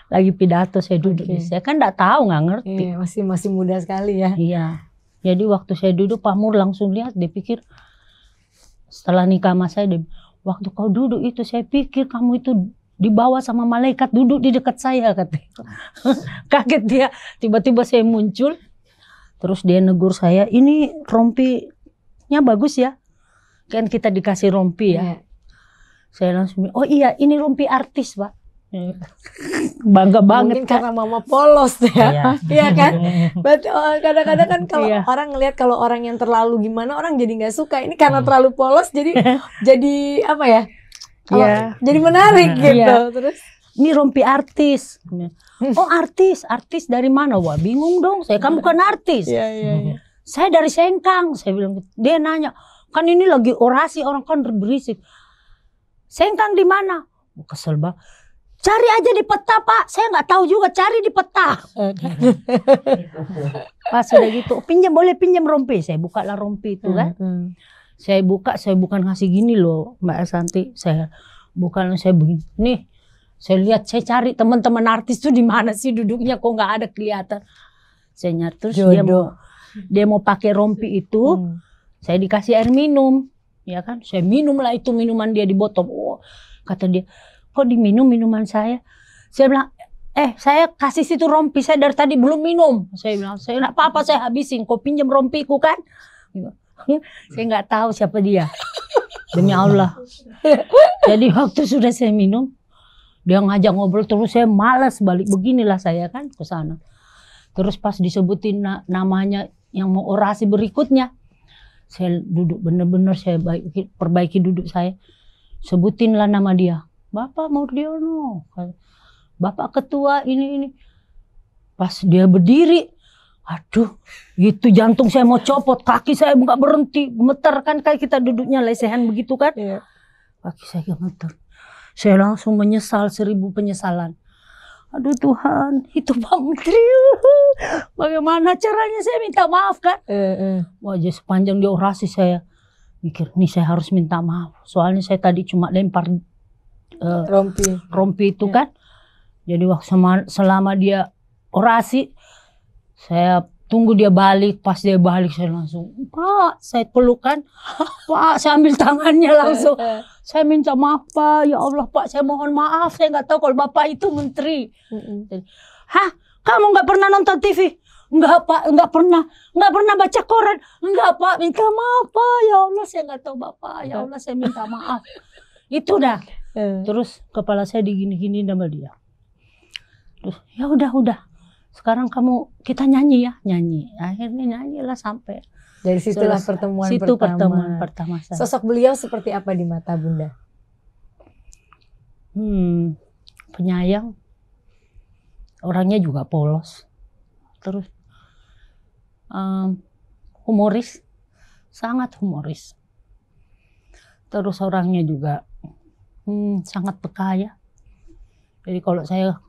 Lagi pidato, saya duduk di saya kan nggak tahu, nggak ngerti. Iya, masih muda sekali ya. Iya. Jadi waktu saya duduk Pak Mur langsung lihat, dia pikir setelah nikah sama saya, dia, waktu kau duduk itu saya pikir kamu itu dibawa sama malaikat duduk di dekat saya katanya. Kaget dia, tiba-tiba saya muncul. Terus dia negur saya, ini rompinya bagus ya. Kan kita dikasih rompi ya. Saya langsung, oh iya ini rompi artis Pak. Bangga banget. Mungkin karena mama polos ya. Iya kan? Kadang-kadang kan kalau orang ngelihat kalau orang yang terlalu gimana, orang jadi nggak suka. Ini karena terlalu polos jadi apa ya? Jadi menarik gitu. Terus ini rompi artis. Oh artis dari mana? Wah bingung dong. Saya kan bukan artis. Saya dari Sengkang. Saya bilang. Dia nanya, kan ini lagi orasi orang kan berisik. Sengkang di mana? Kesel banget. Cari aja di peta Pak. Saya nggak tahu juga. Cari di peta. Pas sudah gitu, boleh pinjam rompi. Saya buka lah rompi itu kan. Saya bukan ngasih gini loh Mbak Santi. Saya bukan saya begini. Nih. Saya lihat, saya cari teman-teman artis tuh di mana sih duduknya, kok nggak ada kelihatan. Saya nyari terus dia mau pakai rompi itu, saya dikasih air minum, ya kan? Saya minum lah itu minuman dia di botol. Oh, kata dia, kok diminum minuman saya? Saya bilang, saya kasih situ rompi, saya dari tadi belum minum. Saya bilang, saya nggak apa-apa, saya habisin. Kok pinjam rompiku kan? Saya nggak tahu siapa dia. Demi Allah. Jadi waktu sudah saya minum, dia ngajak ngobrol terus, saya malas balik. Beginilah saya kan ke sana. Terus pas disebutin namanya yang mau orasi berikutnya, saya duduk bener-bener, saya perbaiki duduk saya. Sebutinlah nama dia. Bapak Murdiono, Bapak Ketua ini. Pas dia berdiri, aduh, itu jantung saya mau copot, kaki saya nggak berhenti, gemeter kan kayak kita duduknya lesehan begitu kan. Kaki saya gemeter. Saya langsung menyesal 1000 penyesalan. Aduh Tuhan, itu Pak Menteri. Bagaimana caranya saya minta maaf kan? Wajah sepanjang dia orasi saya mikir, nih saya harus minta maaf. Soalnya saya tadi cuma lempar rompi itu kan. Jadi waktu selama dia orasi, saya tunggu dia balik. Pas dia balik saya langsung, Pak, saya pelukan. Pak, saya ambil tangannya langsung. Saya minta maaf Pak, ya Allah Pak, saya mohon maaf, saya nggak tahu kalau Bapak itu menteri. Hah, kamu nggak pernah nonton TV? Enggak Pak, nggak pernah baca koran. Enggak Pak, minta maaf Pak, ya Allah saya nggak tahu Bapak, ya Allah saya minta maaf. Itu dah. Terus kepala saya digini-gini sama dia. Terus ya udah. Sekarang kita nyanyi ya, nyanyi. Akhirnya nyanyilah sampai. Dari situlah pertemuan pertama saya. Sosok beliau seperti apa di mata Bunda? Penyayang. Orangnya juga polos. Terus humoris. Sangat humoris. Terus orangnya juga sangat peka ya. Jadi kalau saya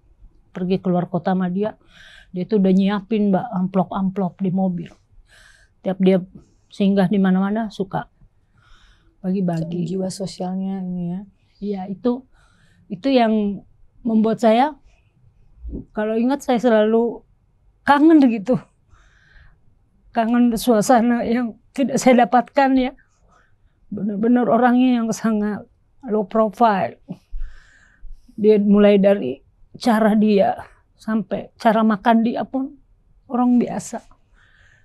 pergi keluar kota sama dia tuh udah nyiapin Mbak amplop-amplop di mobil. Tiap dia singgah di mana-mana suka bagi-bagi. Jiwa sosialnya ini ya. Iya, itu yang membuat saya kalau ingat saya selalu kangen gitu. Kangen suasana yang tidak saya dapatkan ya. Benar-benar orangnya yang sangat low profile. Dia mulai dari cara dia sampai cara makan dia pun orang biasa.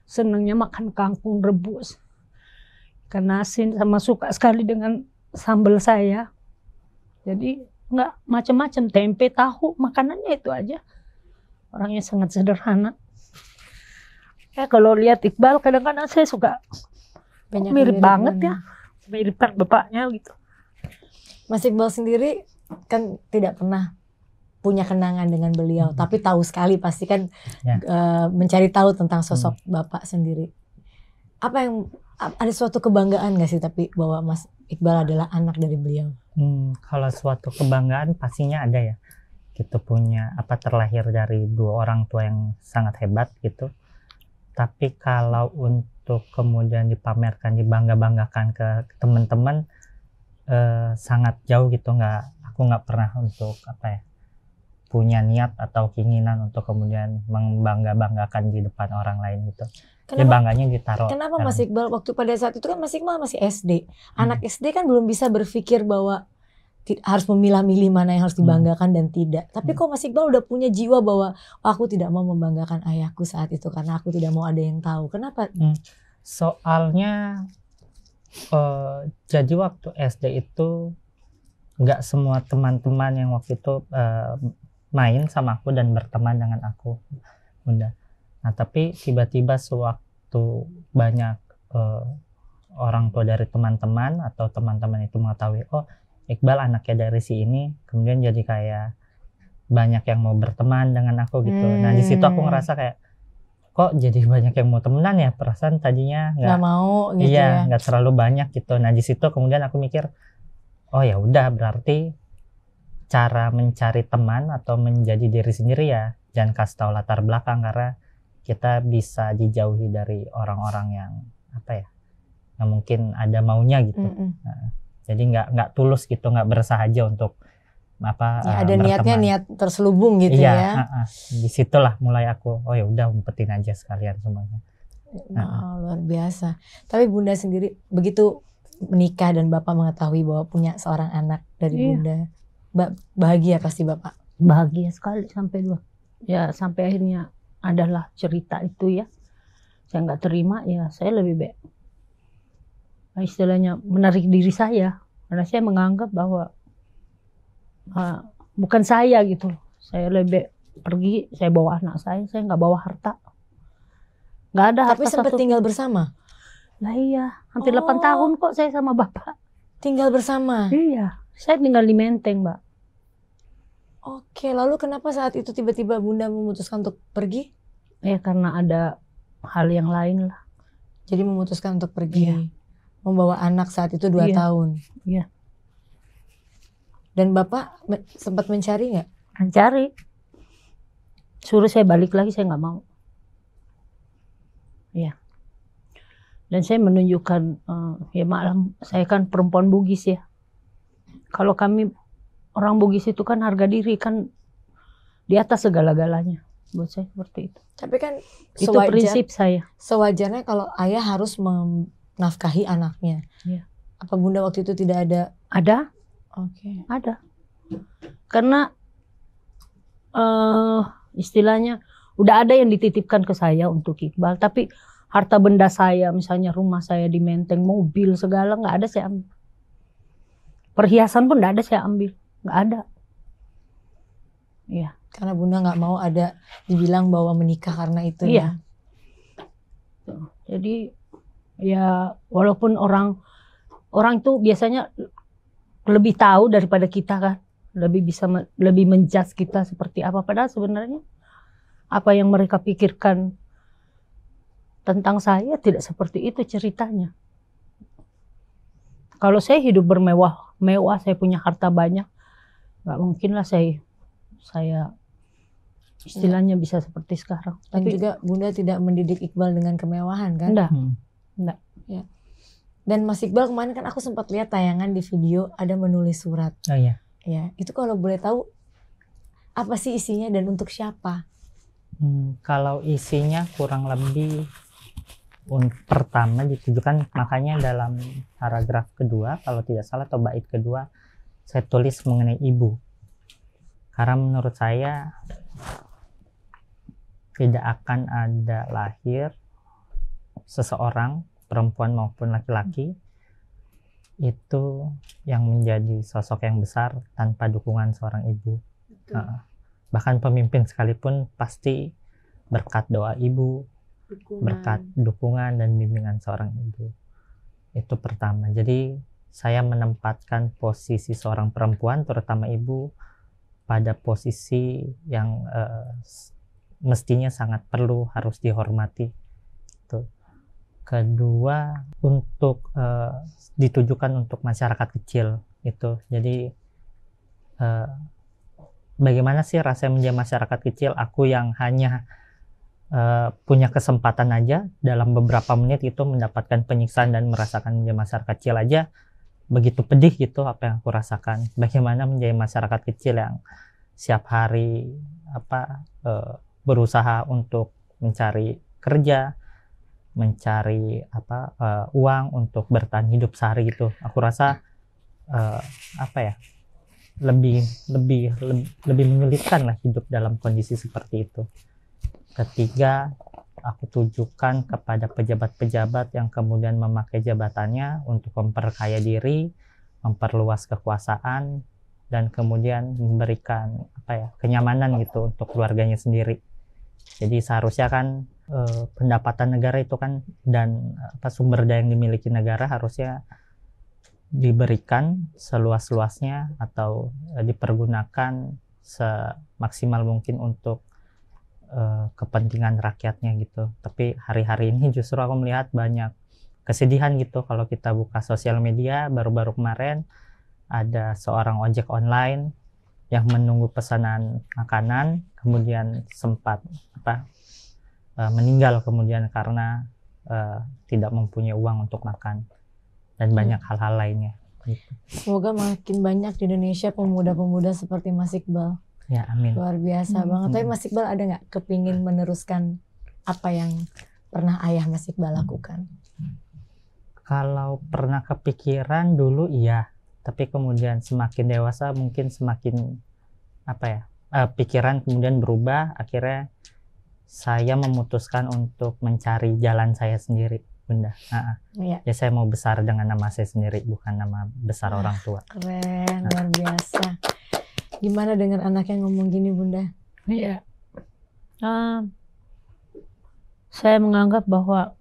Senangnya makan kangkung rebus, ikan asin, sama suka sekali dengan sambal saya. Jadi nggak macam-macam, tempe, tahu, makanannya itu aja. Orangnya sangat sederhana. Ya kalau lihat Iqbal kadang-kadang saya suka mirip banget ya, miripkan bapaknya gitu. Mas Iqbal sendiri kan tidak pernah punya kenangan dengan beliau, tapi tahu sekali pasti kan mencari tahu tentang sosok Bapak sendiri. Ada suatu kebanggaan nggak sih tapi bahwa Mas Iqbal adalah anak dari beliau? Kalau suatu kebanggaan pastinya ada ya. Kita punya terlahir dari 2 orang tua yang sangat hebat gitu. Tapi kalau untuk kemudian dipamerkan, dibangga-banggakan ke teman-teman, sangat jauh gitu. Aku nggak pernah untuk punya niat atau keinginan untuk kemudian membangga-banggakan di depan orang lain gitu. Kenapa, bangganya ditaruh. Kenapa Mas Iqbal waktu pada saat itu kan Mas Iqbal masih SD. Anak SD kan belum bisa berpikir bahwa harus memilah-milih mana yang harus dibanggakan dan tidak. Tapi kok Mas Iqbal udah punya jiwa bahwa aku tidak mau membanggakan ayahku saat itu karena aku tidak mau ada yang tahu. Kenapa? Soalnya jadi waktu SD itu nggak semua teman-teman yang waktu itu main sama aku dan berteman dengan aku, Bunda. Nah tapi tiba-tiba sewaktu banyak orang tua dari teman-teman atau teman-teman itu mengetahui, oh Iqbal anaknya dari si ini, kemudian jadi kayak banyak yang mau berteman dengan aku gitu. Nah di situ aku ngerasa kayak, kok jadi banyak yang mau temenan ya, perasaan tadinya nggak mau gitu iya, ya. nggak terlalu banyak gitu. Nah di situ kemudian aku mikir, oh ya udah berarti cara mencari teman atau menjadi diri sendiri ya jangan kasih tahu latar belakang, karena kita bisa dijauhi dari orang-orang yang apa ya, yang mungkin ada maunya gitu. Nah, jadi nggak tulus gitu, nggak bersahaja untuk apa ya, ada berteman. niatnya niat terselubung gitu iya, ya. Disitulah mulai aku, oh ya udah umpetin aja sekalian semuanya. Luar biasa. Tapi Bunda sendiri begitu menikah dan Bapak mengetahui bahwa punya seorang anak dari Bunda, bahagia pasti Bapak? Bahagia sekali sampai akhirnya adalah cerita itu ya. Saya nggak terima ya, saya lebih baik istilahnya menarik diri saya, karena saya menganggap bahwa bukan saya gitu. Saya lebih pergi, saya bawa anak saya nggak bawa harta. Nggak ada harta. Tapi sempat tinggal bersama? Lah iya, hampir 8 tahun kok saya sama Bapak. Tinggal bersama? Iya, saya tinggal di Menteng, Mbak. Oke, lalu kenapa saat itu tiba-tiba Bunda memutuskan untuk pergi? Ya karena ada hal yang lain lah. Jadi memutuskan untuk pergi, membawa anak saat itu 2 tahun. Iya. Dan Bapak sempat mencari nggak? Mencari. Suruh saya balik lagi, saya nggak mau. Iya. Dan saya menunjukkan, ya maklum, saya kan perempuan Bugis ya. Kalau kami orang Bugis itu kan harga diri kan di atas segala-galanya. Buat saya seperti itu. Tapi kan itu prinsip saya. Sewajarnya kalau ayah harus menafkahi anaknya. Iya. Apa Bunda waktu itu tidak ada? Ada. Oke. Ada. Karena istilahnya udah ada yang dititipkan ke saya untuk Iqbal, tapi harta benda saya, misalnya rumah saya di Menteng, mobil segala nggak ada saya ambil. Perhiasan pun nggak ada saya ambil, nggak ada. Iya. Karena Bunda nggak mau ada dibilang bahwa menikah karena itu. Iya. Ya. Jadi ya walaupun orang itu biasanya lebih tahu daripada kita kan, lebih menjudge kita seperti apa, padahal sebenarnya apa yang mereka pikirkan tentang saya tidak seperti itu ceritanya. Kalau saya hidup bermewah-mewah, saya punya harta banyak, nggak mungkin lah saya istilahnya bisa seperti sekarang. Dan tapi juga Bunda tidak mendidik Iqbal dengan kemewahan kan? Enggak. Ya. Dan Mas Iqbal kemarin kan aku sempat lihat tayangan di video ada menulis surat. Oh iya. Ya, itu kalau boleh tahu apa sih isinya dan untuk siapa? Kalau isinya kurang lebih pertama ditujukan, makanya dalam paragraf kedua kalau tidak salah atau bait kedua saya tulis mengenai ibu. Karena menurut saya tidak akan ada lahir seseorang, perempuan maupun laki-laki, itu yang menjadi sosok yang besar tanpa dukungan seorang ibu. Bahkan pemimpin sekalipun pasti berkat doa ibu, berkat dukungan dan bimbingan seorang ibu. Itu pertama. Jadi saya menempatkan posisi seorang perempuan, terutama ibu, pada posisi yang mestinya sangat perlu, harus dihormati. Itu. Kedua, untuk ditujukan untuk masyarakat kecil itu. Jadi bagaimana sih rasanya menjadi masyarakat kecil? Aku yang hanya punya kesempatan aja dalam beberapa menit itu mendapatkan penyiksaan dan merasakan menjadi masyarakat kecil aja begitu pedih gitu apa yang aku rasakan. Bagaimana menjadi masyarakat kecil yang setiap hari berusaha untuk mencari kerja, mencari uang untuk bertahan hidup sehari gitu. Aku rasa lebih menyulitkan lah hidup dalam kondisi seperti itu. Ketiga, aku tujukan kepada pejabat-pejabat yang kemudian memakai jabatannya untuk memperkaya diri, memperluas kekuasaan, dan kemudian memberikan kenyamanan gitu untuk keluarganya sendiri. Jadi seharusnya kan pendapatan negara itu kan dan sumber daya yang dimiliki negara harusnya diberikan seluas-luasnya atau dipergunakan semaksimal mungkin untuk kepentingan rakyatnya gitu. Tapi hari-hari ini justru aku melihat banyak kesedihan gitu kalau kita buka sosial media. Baru-baru kemarin ada seorang ojek online yang menunggu pesanan makanan kemudian sempat meninggal kemudian karena tidak mempunyai uang untuk makan dan banyak hal-hal lainnya gitu. Semoga makin banyak di Indonesia pemuda-pemuda seperti Mas Iqbal. Ya, amin. Luar biasa banget. Tapi Mas Iqbal ada nggak kepingin meneruskan apa yang pernah ayah Mas Iqbal lakukan? Kalau pernah kepikiran dulu iya, tapi kemudian semakin dewasa mungkin semakin pikiran kemudian berubah. Akhirnya saya memutuskan untuk mencari jalan saya sendiri, Bunda. Iya. Ya saya mau besar dengan nama saya sendiri, bukan nama besar orang tua. Keren, luar biasa. Gimana dengan anak yang ngomong gini, Bunda? Iya. Saya menganggap bahwa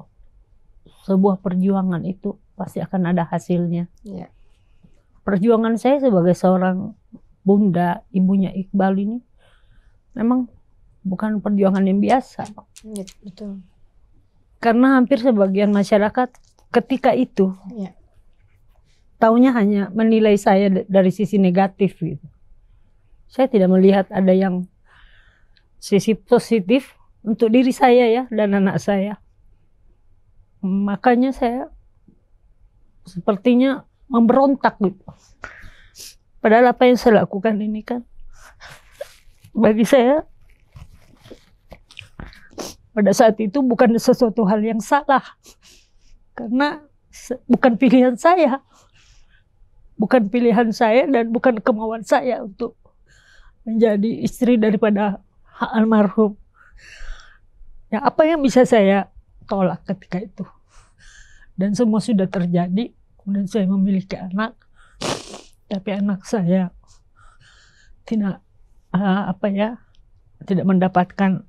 sebuah perjuangan itu pasti akan ada hasilnya. Iya. Perjuangan saya sebagai seorang bunda, ibunya Iqbal ini memang bukan perjuangan yang biasa. Iya, betul. Karena hampir sebagian masyarakat ketika itu taunya hanya menilai saya dari sisi negatif gitu. Saya tidak melihat ada yang sisi positif untuk diri saya ya dan anak saya. Makanya saya sepertinya memberontak gitu. Padahal apa yang saya lakukan ini kan bagi saya pada saat itu bukan sesuatu hal yang salah. Karena bukan pilihan saya. Bukan pilihan saya dan bukan kemauan saya untuk menjadi istri daripada almarhum. Ya, apa yang bisa saya tolak ketika itu? Dan semua sudah terjadi. Kemudian saya memiliki anak, tapi anak saya tidak tidak mendapatkan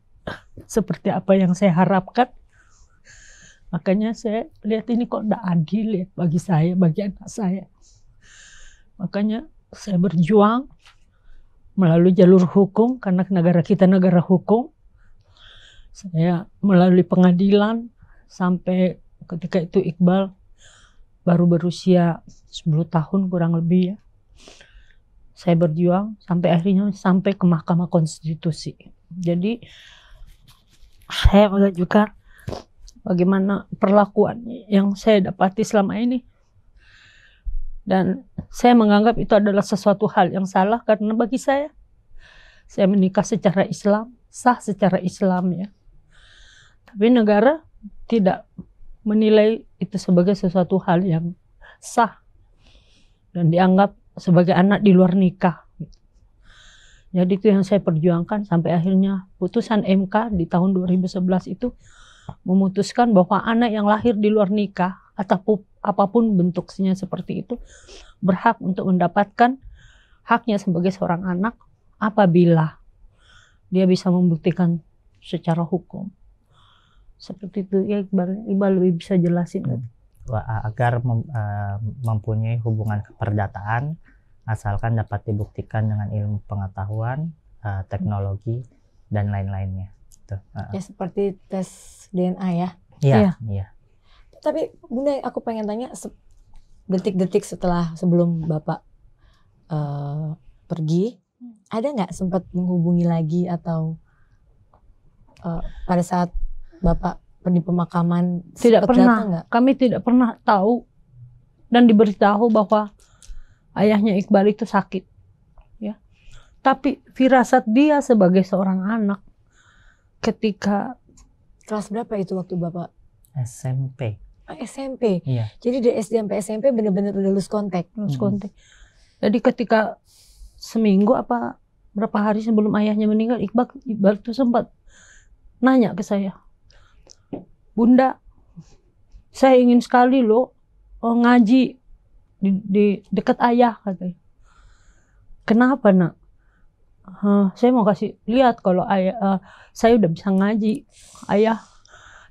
seperti apa yang saya harapkan. Makanya saya lihat ini kok tidak adil ya bagi saya, bagi anak saya. Makanya saya berjuang melalui jalur hukum, karena negara kita negara hukum. Saya melalui pengadilan sampai ketika itu Iqbal baru berusia 10 tahun kurang lebih ya. Saya berjuang sampai akhirnya sampai ke Mahkamah Konstitusi. Jadi saya mengajukan bagaimana perlakuan yang saya dapati selama ini. Dan saya menganggap itu adalah sesuatu hal yang salah karena bagi saya menikah secara Islam, sah secara Islam ya. Tapi negara tidak menilai itu sebagai sesuatu hal yang sah dan dianggap sebagai anak di luar nikah. Jadi itu yang saya perjuangkan sampai akhirnya putusan MK di tahun 2011 itu memutuskan bahwa anak yang lahir di luar nikah atau apapun bentuknya seperti itu berhak untuk mendapatkan haknya sebagai seorang anak apabila dia bisa membuktikan secara hukum. Seperti itu ya, Iqbal lebih bisa jelasin. Agar mempunyai hubungan keperdataan asalkan dapat dibuktikan dengan ilmu pengetahuan, teknologi dan lain-lainnya. Ya seperti tes DNA ya. Iya. Tapi Bunda, aku pengen tanya detik-detik sebelum Bapak pergi, ada nggak sempat menghubungi lagi atau pada saat Bapak di pemakaman? Tidak pernah. Kami tidak pernah tahu dan diberitahu bahwa ayahnya Iqbal itu sakit. Ya. Tapi firasat dia sebagai seorang anak ketika kelas berapa itu waktu Bapak? SMP. SMP. Iya. Jadi dari SD sampai SMP benar-benar udah lose kontak. Jadi ketika seminggu apa berapa hari sebelum ayahnya meninggal, Iqbal tuh sempat nanya ke saya, Bunda, saya ingin sekali loh ngaji di dekat ayah, katanya. Kenapa nak? Saya mau kasih lihat kalau ayah, saya udah bisa ngaji, ayah.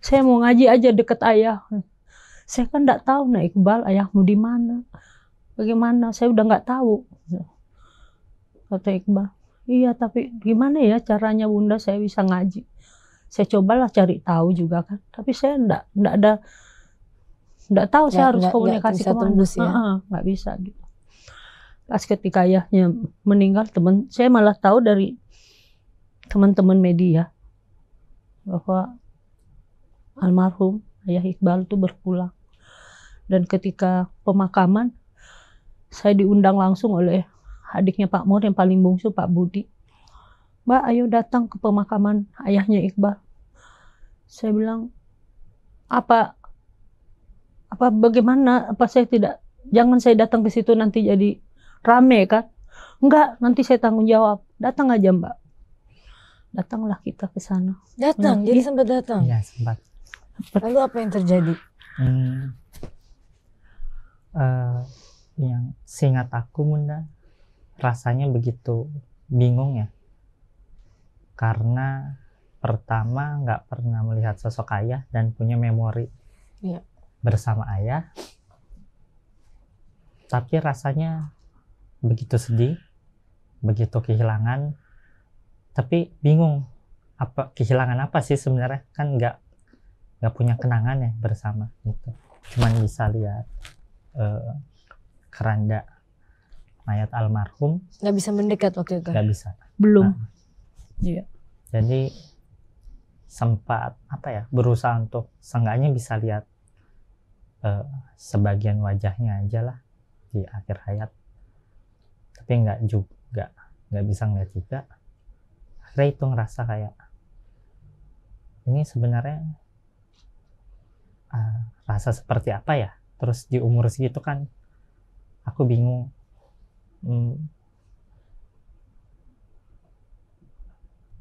Saya mau ngaji aja dekat ayah. Saya kan nggak tahu nak Iqbal, ayahmu di mana, bagaimana? Saya udah nggak tahu. Kata Iqbal, iya tapi gimana ya caranya Bunda saya bisa ngaji? Saya cobalah cari tahu juga kan, tapi saya nggak tahu saya harus komunikasi kemana. Ya? Nggak bisa gitu. Pas ketika ayahnya meninggal, saya malah tahu dari teman-teman media bahwa almarhum ayah Iqbal itu berpulang. Dan ketika pemakaman, saya diundang langsung oleh adiknya Pak Mur yang paling bungsu, Pak Budi. Mbak, ayo datang ke pemakaman ayahnya Iqbal. Saya bilang, bagaimana? Jangan saya datang ke situ nanti jadi rame kan? Enggak, nanti saya tanggung jawab. Datang aja Mbak. Datanglah kita ke sana. Datang, jadi sempat datang. Iya, sempat. Lalu apa yang terjadi? Yang seingat aku Bunda, rasanya begitu bingung ya. Karena pertama nggak pernah melihat sosok ayah dan punya memori bersama ayah. Tapi rasanya begitu sedih, begitu kehilangan. Tapi bingung, kehilangan apa sih sebenarnya? Kan nggak punya kenangan ya bersama gitu. Cuman bisa lihat keranda mayat almarhum. Nggak bisa mendekat waktu itu? Nggak bisa. Belum. Iya. Jadi sempat berusaha untuk seenggaknya bisa lihat sebagian wajahnya aja lah di akhir hayat. Tapi nggak bisa ngeliat juga. Akhirnya itu ngerasa kayak ini sebenarnya rasa seperti apa ya? Terus di umur segitu kan aku bingung.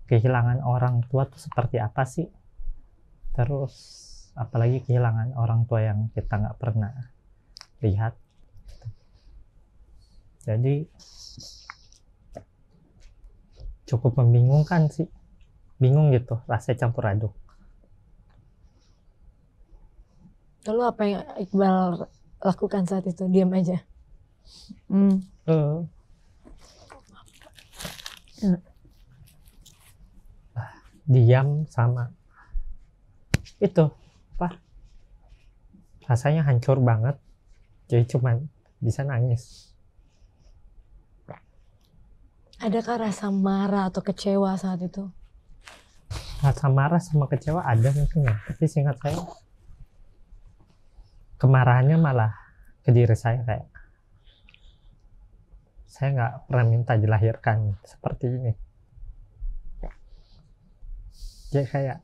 Kehilangan orang tua tuh seperti apa sih? Terus apalagi kehilangan orang tua yang kita nggak pernah lihat. Jadi cukup membingungkan sih. Bingung gitu, rasa campur aduk. Lalu apa yang Iqbal lakukan saat itu? Diam aja? Diam sama itu rasanya hancur banget, jadi cuman bisa nangis. Adakah rasa marah atau kecewa saat itu? Rasa marah sama kecewa ada mungkin ya, tapi seingat saya kemarahannya malah ke diri saya, kayak saya nggak pernah minta dilahirkan seperti ini. Jadi kayak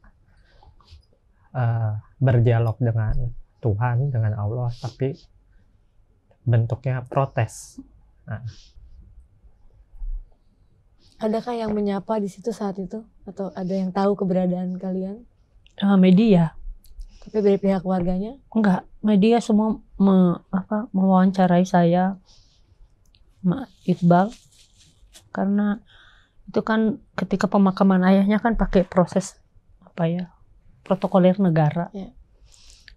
berdialog dengan Tuhan, dengan Allah, tapi bentuknya protes. Adakah yang menyapa di situ saat itu? Atau ada yang tahu keberadaan kalian? Media. Tapi dari pihak keluarganya? Enggak, media semua mewawancarai saya, Iqbal, karena itu kan ketika pemakaman ayahnya kan pakai proses protokoler negara. Ya.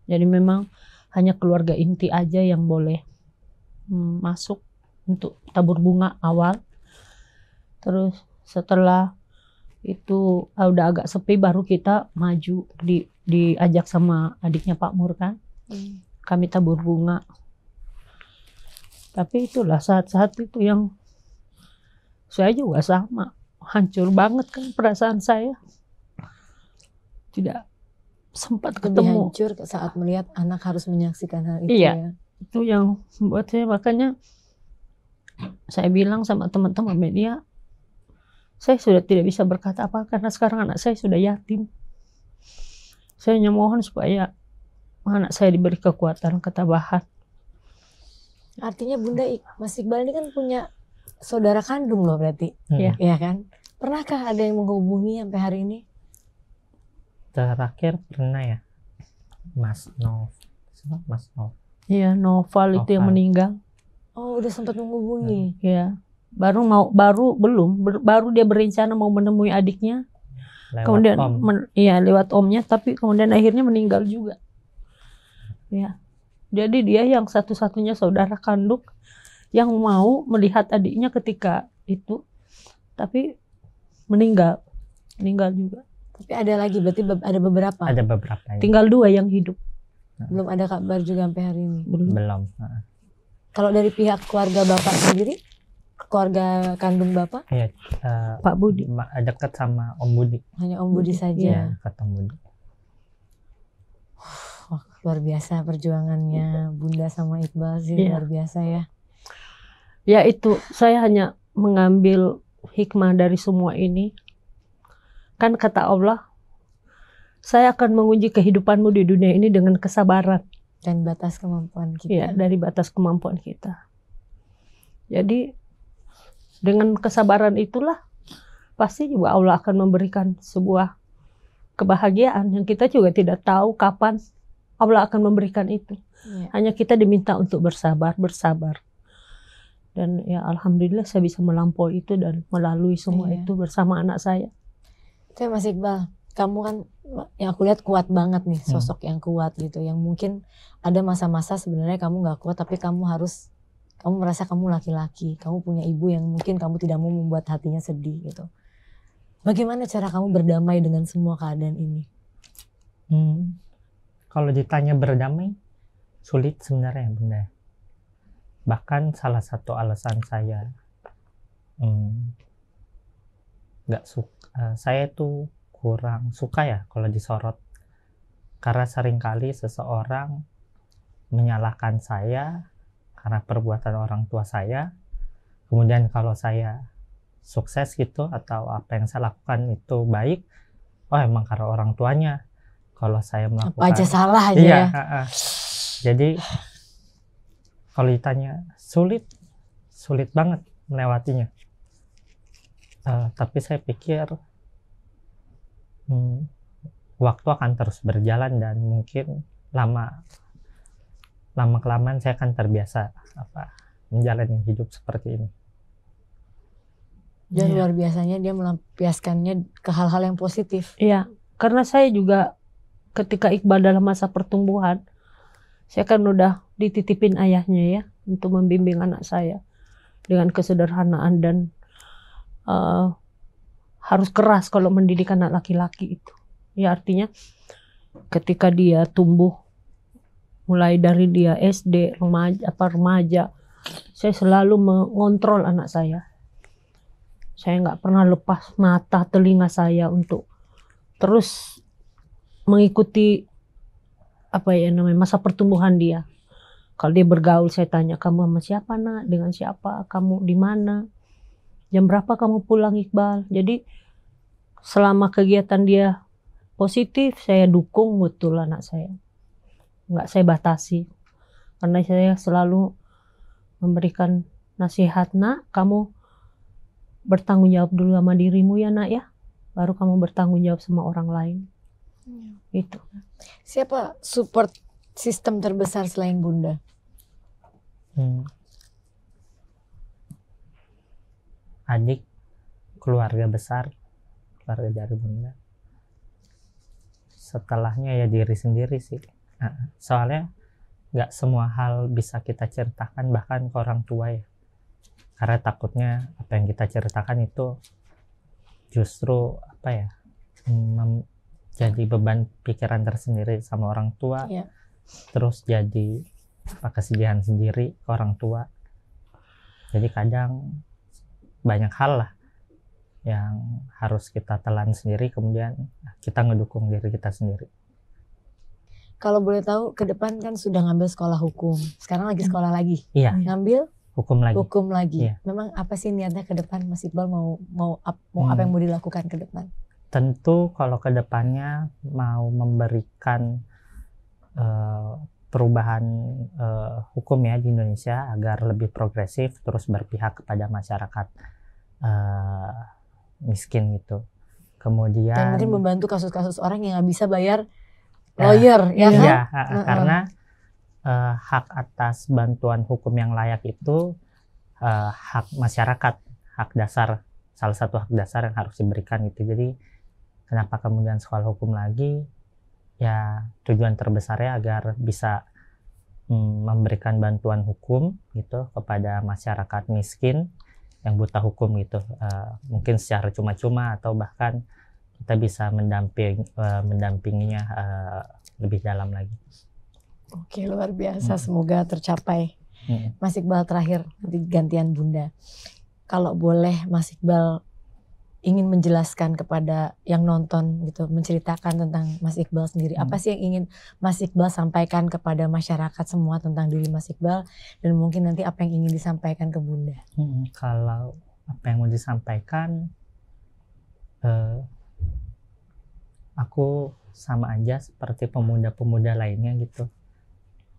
Jadi memang hanya keluarga inti aja yang boleh masuk untuk tabur bunga awal. Terus setelah itu udah agak sepi, baru kita maju, diajak sama adiknya Pak Mur kan. Kami tabur bunga. Tapi itulah saat-saat itu yang saya juga sama, hancur banget kan perasaan saya. Tidak sempat ketemu. Lebih hancur saat melihat anak harus menyaksikan hal itu. Iya, ya. Itu yang membuat saya, makanya saya bilang sama teman-teman media, saya sudah tidak bisa berkata apa karena sekarang anak saya sudah yatim. Saya hanya mohon supaya anak saya diberi kekuatan, ketabahan. Artinya Bunda, Mas Iqbal ini kan punya saudara kandung loh berarti. Iya. Iya kan? Pernahkah ada yang menghubungi sampai hari ini? Terakhir pernah ya, Mas Nov. Iya, Noval itu yang Noval. meninggal. Oh, udah sempat menghubungi. Ya, baru dia berencana mau menemui adiknya. Lewat Kemudian Om. lewat omnya, tapi kemudian akhirnya meninggal juga. Ya, jadi dia yang satu-satunya saudara kandung yang mau melihat adiknya ketika itu, tapi meninggal juga. Tapi ada lagi, berarti ada beberapa. Ada beberapa ya. Tinggal 2 yang hidup. Belum ada kabar juga sampai hari ini. Belum. Kalau dari pihak keluarga Bapak sendiri, keluarga kandung Bapak, Pak Budi. Dekat sama Om Budi. hanya Om Budi saja. Iya, dekat Om Budi. Wah, luar biasa perjuangannya Bunda sama Iqbal sih, Iya. luar biasa ya. Ya itu, saya hanya mengambil hikmah dari semua ini. Kan kata Allah, saya akan menguji kehidupanmu di dunia ini dengan kesabaran. Dan batas kemampuan kita. Ya, dari batas kemampuan kita. Jadi dengan kesabaran itulah pasti juga Allah akan memberikan sebuah kebahagiaan yang kita juga tidak tahu kapan Allah akan memberikan itu. Iya. Hanya kita diminta untuk bersabar. Dan ya alhamdulillah saya bisa melampaui itu dan melalui semua Iya. itu bersama anak saya. Tapi Mas Iqbal, kamu kan yang aku lihat kuat banget nih, sosok yang kuat gitu, yang mungkin ada masa-masa sebenarnya kamu nggak kuat, tapi kamu merasa kamu laki-laki, kamu punya ibu yang mungkin kamu tidak mau membuat hatinya sedih gitu. Bagaimana cara kamu berdamai dengan semua keadaan ini? Kalau ditanya berdamai, sulit sebenarnya Bunda. Bahkan salah satu alasan saya nggak suka, saya tuh kurang suka ya kalau disorot, karena seringkali seseorang menyalahkan saya karena perbuatan orang tua saya, kemudian kalau saya sukses gitu atau apa yang saya lakukan itu baik, oh emang karena orang tuanya. Kalau saya melakukan Apa aja salah aja ya. Jadi kalau ditanya sulit banget melewatinya. Tapi saya pikir waktu akan terus berjalan dan mungkin lama kelamaan saya akan terbiasa menjalani hidup seperti ini. Dan luar biasanya dia melampiaskannya ke hal-hal yang positif. Iya, karena saya juga ketika Iqbal dalam masa pertumbuhan, saya kan udah dititipin ayahnya ya untuk membimbing anak saya dengan kesederhanaan dan harus keras kalau mendidik anak laki-laki itu. Ya artinya ketika dia tumbuh, mulai dari dia SD, remaja, saya selalu mengontrol anak saya. Saya nggak pernah lepas mata telinga saya untuk terus mengikuti masa pertumbuhan dia. Kalau dia bergaul, saya tanya, kamu sama siapa nak? Dengan siapa? Kamu di mana? Jam berapa kamu pulang Iqbal? Jadi selama kegiatan dia positif, saya dukung betul anak saya. Nggak saya batasi. Karena saya selalu memberikan nasihat, nak, kamu bertanggung jawab dulu sama dirimu ya nak ya. Baru kamu bertanggung jawab sama orang lain. Itu. Siapa support sistem terbesar selain Bunda? Adik, keluarga besar, keluarga dari Bunda. Setelahnya ya diri sendiri sih. Soalnya nggak semua hal bisa kita ceritakan bahkan ke orang tua ya. Karena takutnya apa yang kita ceritakan itu justru jadi beban pikiran tersendiri sama orang tua, terus jadi kesedihan sendiri ke orang tua. Jadi kadang banyak hal lah yang harus kita telan sendiri, kemudian kita ngedukung diri kita sendiri. Kalau boleh tahu, ke depan kan sudah ngambil sekolah hukum, sekarang lagi sekolah lagi. Iya. Ngambil Hukum lagi. Iya. Memang apa sih niatnya ke depan, Mas Iqbal mau apa yang mau dilakukan ke depan? Tentu kalau ke depannya mau memberikan perubahan hukum ya di Indonesia agar lebih progresif, terus berpihak kepada masyarakat miskin gitu. Kemudian Dan mungkin membantu kasus-kasus orang yang nggak bisa bayar lawyer, ya kan? Iya, karena hak atas bantuan hukum yang layak itu hak masyarakat, hak dasar, salah satu hak dasar yang harus diberikan gitu. Jadi kenapa kemudian sekolah hukum lagi? Ya tujuan terbesarnya agar bisa memberikan bantuan hukum gitu kepada masyarakat miskin yang buta hukum gitu, mungkin secara cuma-cuma atau bahkan kita bisa mendampinginya lebih dalam lagi. Oke, luar biasa, semoga tercapai. Mas Iqbal, terakhir nanti gantian Bunda. Kalau boleh Mas Iqbal ingin menjelaskan kepada yang nonton gitu, menceritakan tentang Mas Iqbal sendiri. Apa sih yang ingin Mas Iqbal sampaikan kepada masyarakat semua tentang diri Mas Iqbal, dan mungkin nanti apa yang ingin disampaikan ke Bunda? Kalau apa yang mau disampaikan, aku sama aja seperti pemuda-pemuda lainnya gitu,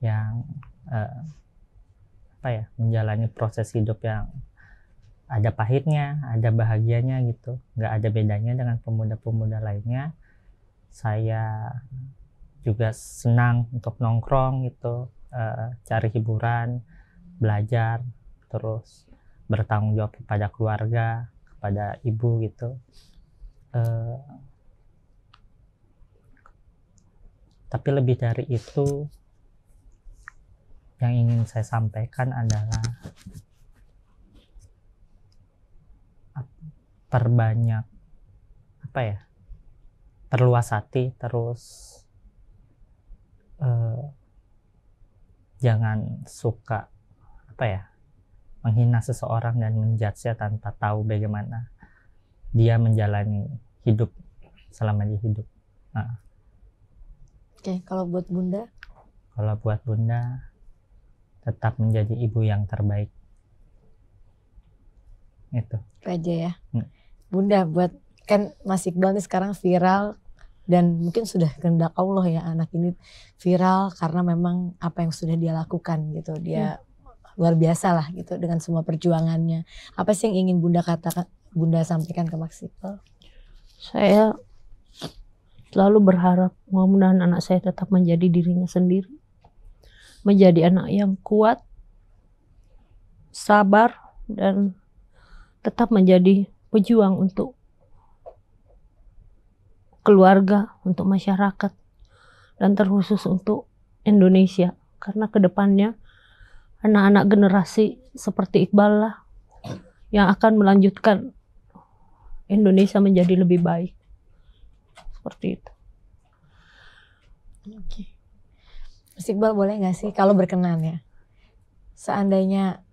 yang menjalani proses hidup yang ada pahitnya, ada bahagianya gitu. Nggak ada bedanya dengan pemuda-pemuda lainnya. Saya juga senang untuk nongkrong gitu, cari hiburan, belajar, terus bertanggung jawab kepada keluarga, kepada ibu gitu. Tapi lebih dari itu, yang ingin saya sampaikan adalah perbanyak perluas hati, terus jangan suka menghina seseorang dan menjudge tanpa tahu bagaimana dia menjalani hidup selama dia hidup. Oke, kalau buat Bunda? Kalau buat Bunda, tetap menjadi ibu yang terbaik. Itu aja ya. Bunda, buat kan Mas Iqbal ini sekarang viral, dan mungkin sudah kehendak Allah ya anak ini viral karena memang apa yang sudah dia lakukan gitu. Dia luar biasa lah gitu dengan semua perjuangannya. Apa sih yang ingin Bunda katakan, Bunda sampaikan ke Mas Iqbal? Saya selalu berharap mudah-mudahan anak saya tetap menjadi dirinya sendiri, menjadi anak yang kuat, sabar, dan tetap menjadi pejuang untuk keluarga, untuk masyarakat, dan terkhusus untuk Indonesia. Karena kedepannya anak-anak generasi seperti Iqbal lah yang akan melanjutkan Indonesia menjadi lebih baik. Seperti itu. Oke. Mas Iqbal, boleh gak sih kalau berkenan ya, seandainya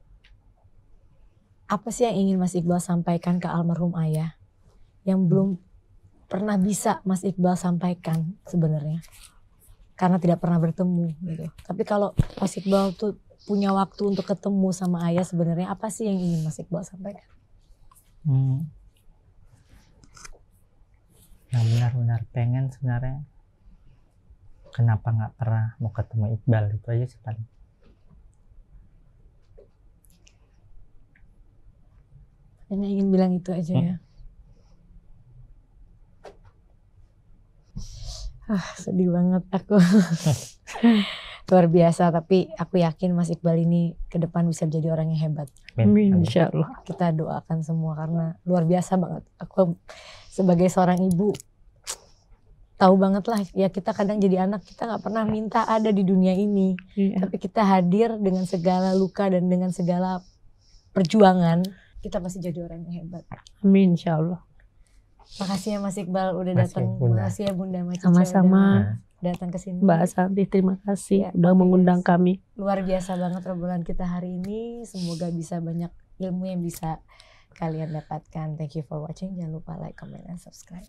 apa sih yang ingin Mas Iqbal sampaikan ke almarhum ayah yang belum pernah bisa Mas Iqbal sampaikan sebenarnya karena tidak pernah bertemu gitu. Tapi kalau Mas Iqbal tuh punya waktu untuk ketemu sama ayah, sebenarnya apa sih yang ingin Mas Iqbal sampaikan? Yang benar-benar pengen sebenarnya, kenapa nggak pernah mau ketemu Iqbal, itu aja sih paling. Hanya ingin bilang itu aja ya. Sedih banget aku. Luar biasa, tapi aku yakin Mas Iqbal ini ke depan bisa jadi orang yang hebat. Amin, insyaallah. Kita doakan semua karena luar biasa banget. Aku sebagai seorang ibu tahu banget lah ya, kita kadang jadi anak kita nggak pernah minta ada di dunia ini, tapi kita hadir dengan segala luka dan dengan segala perjuangan, kita pasti jadi orang yang hebat. Amin, insyaallah. Makasih ya Mas Iqbal udah datang. Makasih ya Bunda Macica sama-sama datang ke sini. Mbak Santi, terima kasih udah mengundang kami. Luar biasa banget obrolan kita hari ini. Semoga bisa banyak ilmu yang bisa kalian dapatkan. Thank you for watching. Jangan lupa like, comment, and subscribe.